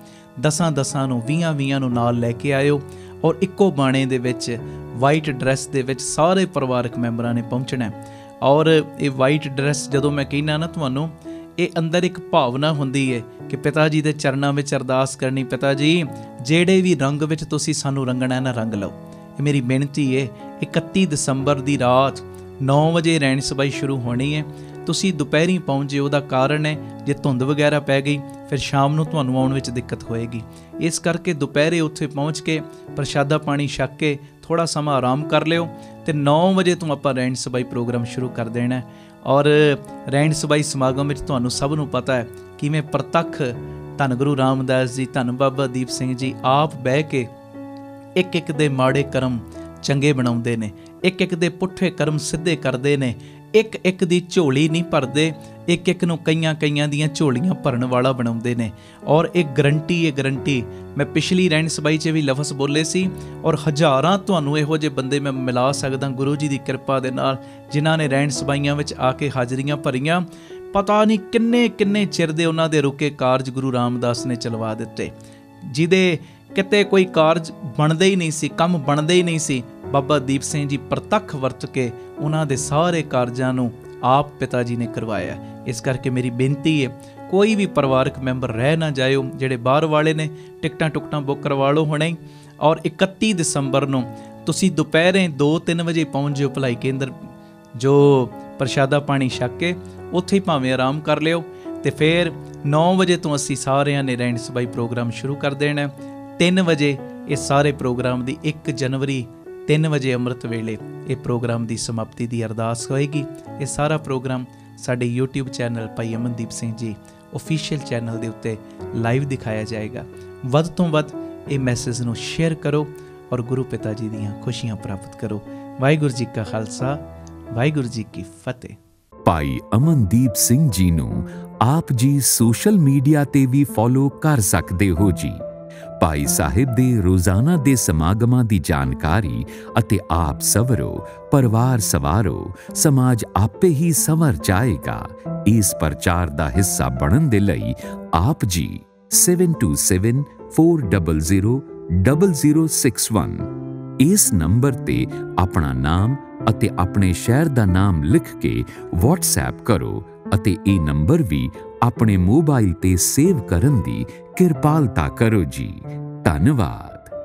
10 ਨੂੰ 20 ਨੂੰ ਨਾਲ ਲੈ ਕੇ ਆਇਓ ਔਰ ਇੱਕੋ ਬਾਣੇ ਦੇ ਵਿੱਚ ਵਾਈਟ ਡਰੈਸ ਦੇ ਵਿੱਚ ਸਾਰੇ ਪਰਿਵਾਰਕ ਮੈਂਬਰਾਂ ਨੇ ਪਹੁੰਚਣਾ। ਔਰ ਇਹ ਵਾਈਟ ਡਰੈਸ ਜਦੋਂ ਮੈਂ ਕਹਿੰਦਾ ਨਾ ਤੁਹਾਨੂੰ, ਇਹ ਅੰਦਰ ਇੱਕ ਭਾਵਨਾ ਹੁੰਦੀ ਹੈ ਕਿ ਪਿਤਾ ਜੀ ਦੇ ਚਰਨਾਂ ਵਿੱਚ ਅਰਦਾਸ ਕਰਨੀ, ਪਿਤਾ ਜੀ ਜਿਹੜੇ ਵੀ ਰੰਗ ਵਿੱਚ ਤੁਸੀਂ ਸਾਨੂੰ ਰੰਗਣਾ ਨਾ ਰੰਗ ਲਓ। ਇਹ ਮੇਰੀ ਬੇਨਤੀ ਹੈ। 31 ਦਸੰਬਰ ਦੀ ਰਾਤ 9 ਵਜੇ ਰਹਿਣ ਸਬਾਈ ਸ਼ੁਰੂ ਹੋਣੀ ਹੈ। ਤੁਸੀਂ ਦੁਪਹਿਰੀ ਪਹੁੰਚ ਜਿਓ। ਉਹਦਾ ਕਾਰਨ ਹੈ ਜੇ ਧੁੰਦ ਵਗੈਰਾ ਪੈ ਗਈ ਫਿਰ ਸ਼ਾਮ ਨੂੰ ਤੁਹਾਨੂੰ ਆਉਣ ਵਿੱਚ ਦਿੱਕਤ ਹੋਏਗੀ। ਇਸ ਕਰਕੇ ਦੁਪਹਿਰੇ ਉੱਥੇ ਪਹੁੰਚ ਕੇ ਪ੍ਰਸ਼ਾਦਾ ਪਾਣੀ ਛਕ ਕੇ ਥੋੜ੍ਹਾ ਸਮਾਂ ਆਰਾਮ ਕਰ ਲਿਓ ਅਤੇ 9 ਵਜੇ ਤੋਂ ਆਪਾਂ ਰਹਿਣ ਸਬਾਈ ਪ੍ਰੋਗਰਾਮ ਸ਼ੁਰੂ ਕਰ ਦੇਣਾ। ਔਰ ਰਹਿਣ ਸਬਾਈ ਸਮਾਗਮ ਵਿੱਚ ਤੁਹਾਨੂੰ ਸਭ ਨੂੰ ਪਤਾ ਹੈ ਕਿਵੇਂ ਪ੍ਰਤੱਖ ਧੰਨ ਗੁਰੂ ਰਾਮਦਾਸ ਜੀ, ਧੰਨ ਬਾਬਾ ਦੀਪ ਸਿੰਘ ਜੀ ਆਪ ਬਹਿ ਕੇ ਇੱਕ ਇੱਕ ਦੇ ਮਾੜੇ ਕਰਮ ਚੰਗੇ ਬਣਾਉਂਦੇ ਨੇ, ਇੱਕ ਇੱਕ ਦੇ ਪੁੱਠੇ ਕਰਮ ਸਿੱਧੇ ਕਰਦੇ ਨੇ, ਇੱਕ ਇੱਕ ਦੀ ਝੋਲੀ ਨਹੀਂ ਭਰਦੇ, ਇੱਕ ਇੱਕ ਨੂੰ ਕਈਆਂ ਦੀਆਂ ਝੋਲੀਆਂ ਭਰਨ ਵਾਲਾ ਬਣਾਉਂਦੇ ਨੇ। ਔਰ ਇਹ ਗਰੰਟੀ ਮੈਂ ਪਿਛਲੀ ਰਹਿਣ ਸਬਾਈ 'ਚ ਵੀ ਲਫ਼ਜ਼ ਬੋਲੇ ਸੀ ਔਰ ਹਜ਼ਾਰਾਂ ਤੁਹਾਨੂੰ ਇਹੋ ਜਿਹੇ ਬੰਦੇ ਮੈਂ ਮਿਲਾ ਸਕਦਾ ਗੁਰੂ ਜੀ ਦੀ ਕਿਰਪਾ ਦੇ ਨਾਲ, ਜਿਨ੍ਹਾਂ ਨੇ ਰਹਿਣ ਸਬਾਈਆਂ ਵਿੱਚ ਆ ਕੇ ਹਾਜ਼ਰੀਆਂ ਭਰੀਆਂ। ਪਤਾ ਨਹੀਂ ਕਿੰਨੇ ਚਿਰ ਦੇ ਉਹਨਾਂ ਦੇ ਰੁਕੇ ਕਾਰਜ ਗੁਰੂ ਰਾਮਦਾਸ ਨੇ ਚਲਵਾ ਦਿੱਤੇ, ਜਿਹਦੇ ਕਿਤੇ ਕੋਈ ਕਾਰਜ ਬਣਦੇ ਹੀ ਨਹੀਂ ਸੀ, ਕੰਮ ਬਣਦੇ ਹੀ ਨਹੀਂ ਸੀ। ਬਾਬਾ ਦੀਪ ਸਿੰਘ ਜੀ ਪ੍ਰਤੱਖ ਵਰਤ ਕੇ ਉਹਨਾਂ ਦੇ ਸਾਰੇ ਕਾਰਜਾਂ ਨੂੰ ਆਪ ਪਿਤਾ ਜੀ ਨੇ ਕਰਵਾਇਆ। ਇਸ ਕਰਕੇ ਮੇਰੀ ਬੇਨਤੀ ਹੈ, ਕੋਈ ਵੀ ਪਰਿਵਾਰਕ ਮੈਂਬਰ ਰਹਿ ਨਾ ਜਾਇਓ। ਜਿਹੜੇ ਬਾਹਰ ਵਾਲੇ ਨੇ ਟਿਕਟਾਂ ਬੁੱਕ ਕਰਵਾ ਲਓ ਹੁਣੇ। ਔਰ 31 ਦਸੰਬਰ ਨੂੰ ਤੁਸੀਂ ਦੁਪਹਿਰੇ 2-3 ਵਜੇ ਪਹੁੰਚ ਜਿਓ ਭਲਾਈ ਕੇਂਦਰ, ਜੋ ਪ੍ਰਸ਼ਾਦਾ ਪਾਣੀ ਛਕ ਕੇ ਉੱਥੇ ਹੀ ਭਾਵੇਂ ਆਰਾਮ ਕਰ ਲਿਓ। ਅਤੇ ਫਿਰ 9 ਵਜੇ ਤੋਂ ਅਸੀਂ ਸਾਰਿਆਂ ਨੇ ਰਹਿਣ ਸਬਾਈ ਪ੍ਰੋਗਰਾਮ ਸ਼ੁਰੂ ਕਰ ਦੇਣਾ। 3 ਵਜੇ ਇਹ ਸਾਰੇ ਪ੍ਰੋਗਰਾਮ ਦੀ 1 ਜਨਵਰੀ 3 ਵਜੇ ਅੰਮ੍ਰਿਤ ਵੇਲੇ ਇਹ ਪ੍ਰੋਗਰਾਮ ਦੀ ਸਮਾਪਤੀ ਦੀ ਅਰਦਾਸ ਹੋਏਗੀ। ਇਹ ਸਾਰਾ ਪ੍ਰੋਗਰਾਮ ਸਾਡੇ YouTube ਚੈਨਲ ਭਾਈ ਅਮਨਦੀਪ ਸਿੰਘ ਜੀ ਓਫੀਸ਼ੀਅਲ ਚੈਨਲ ਦੇ ਉੱਤੇ ਲਾਈਵ ਦਿਖਾਇਆ ਜਾਏਗਾ। ਵੱਧ ਤੋਂ ਵੱਧ ਇਹ ਮੈਸੇਜ ਨੂੰ ਸ਼ੇਅਰ ਕਰੋ ਔਰ ਗੁਰੂ ਪਿਤਾ ਜੀ ਦੀਆਂ ਖੁਸ਼ੀਆਂ ਪ੍ਰਾਪਤ ਕਰੋ। ਵਾਹਿਗੁਰੂ ਜੀ ਕਾ ਖਾਲਸਾ, ਵਾਹਿਗੁਰੂ ਜੀ ਕੀ ਫਤਿਹ। ਭਾਈ ਅਮਨਦੀਪ ਸਿੰਘ ਜੀ ਨੂੰ ਆਪ ਜੀ ਸੋਸ਼ਲ ਮੀਡੀਆ ਤੇ ਵੀ ਫੋਲੋ ਕਰ ਸਕਦੇ ਹੋ ਜੀ। ਭਾਈ ਸਾਹਿਬ ਦੇ ਰੋਜ਼ਾਨਾ ਦੇ ਸਮਾਗਮਾਂ ਦੀ ਜਾਣਕਾਰੀ ਅਤੇ ਆਪ ਸਵਰੋ, ਪਰਿਵਾਰ ਸਵਾਰੋ, ਸਮਾਜ ਆਪੇ ਹੀ ਸੰਵਰ ਜਾਏਗਾ। ਇਸ ਪ੍ਰਚਾਰ ਦਾ ਹਿੱਸਾ ਬਣਨ ਦੇ ਲਈ ਆਪ ਜੀ 7274000061 ਇਸ ਨੰਬਰ ਤੇ ਆਪਣਾ ਨਾਮ ਅਤੇ ਆਪਣੇ ਸ਼ਹਿਰ ਦਾ ਨਾਮ ਲਿਖ ਕੇ WhatsApp ਕਰੋ ਅਤੇ ਇਹ ਨੰਬਰ ਵੀ ਆਪਣੇ ਮੋਬਾਈਲ ਤੇ ਸੇਵ ਕਰਨ ਦੀ ਕਿਰਪਾਲਤਾ ਕਰੋ ਜੀ। ਧੰਨਵਾਦ।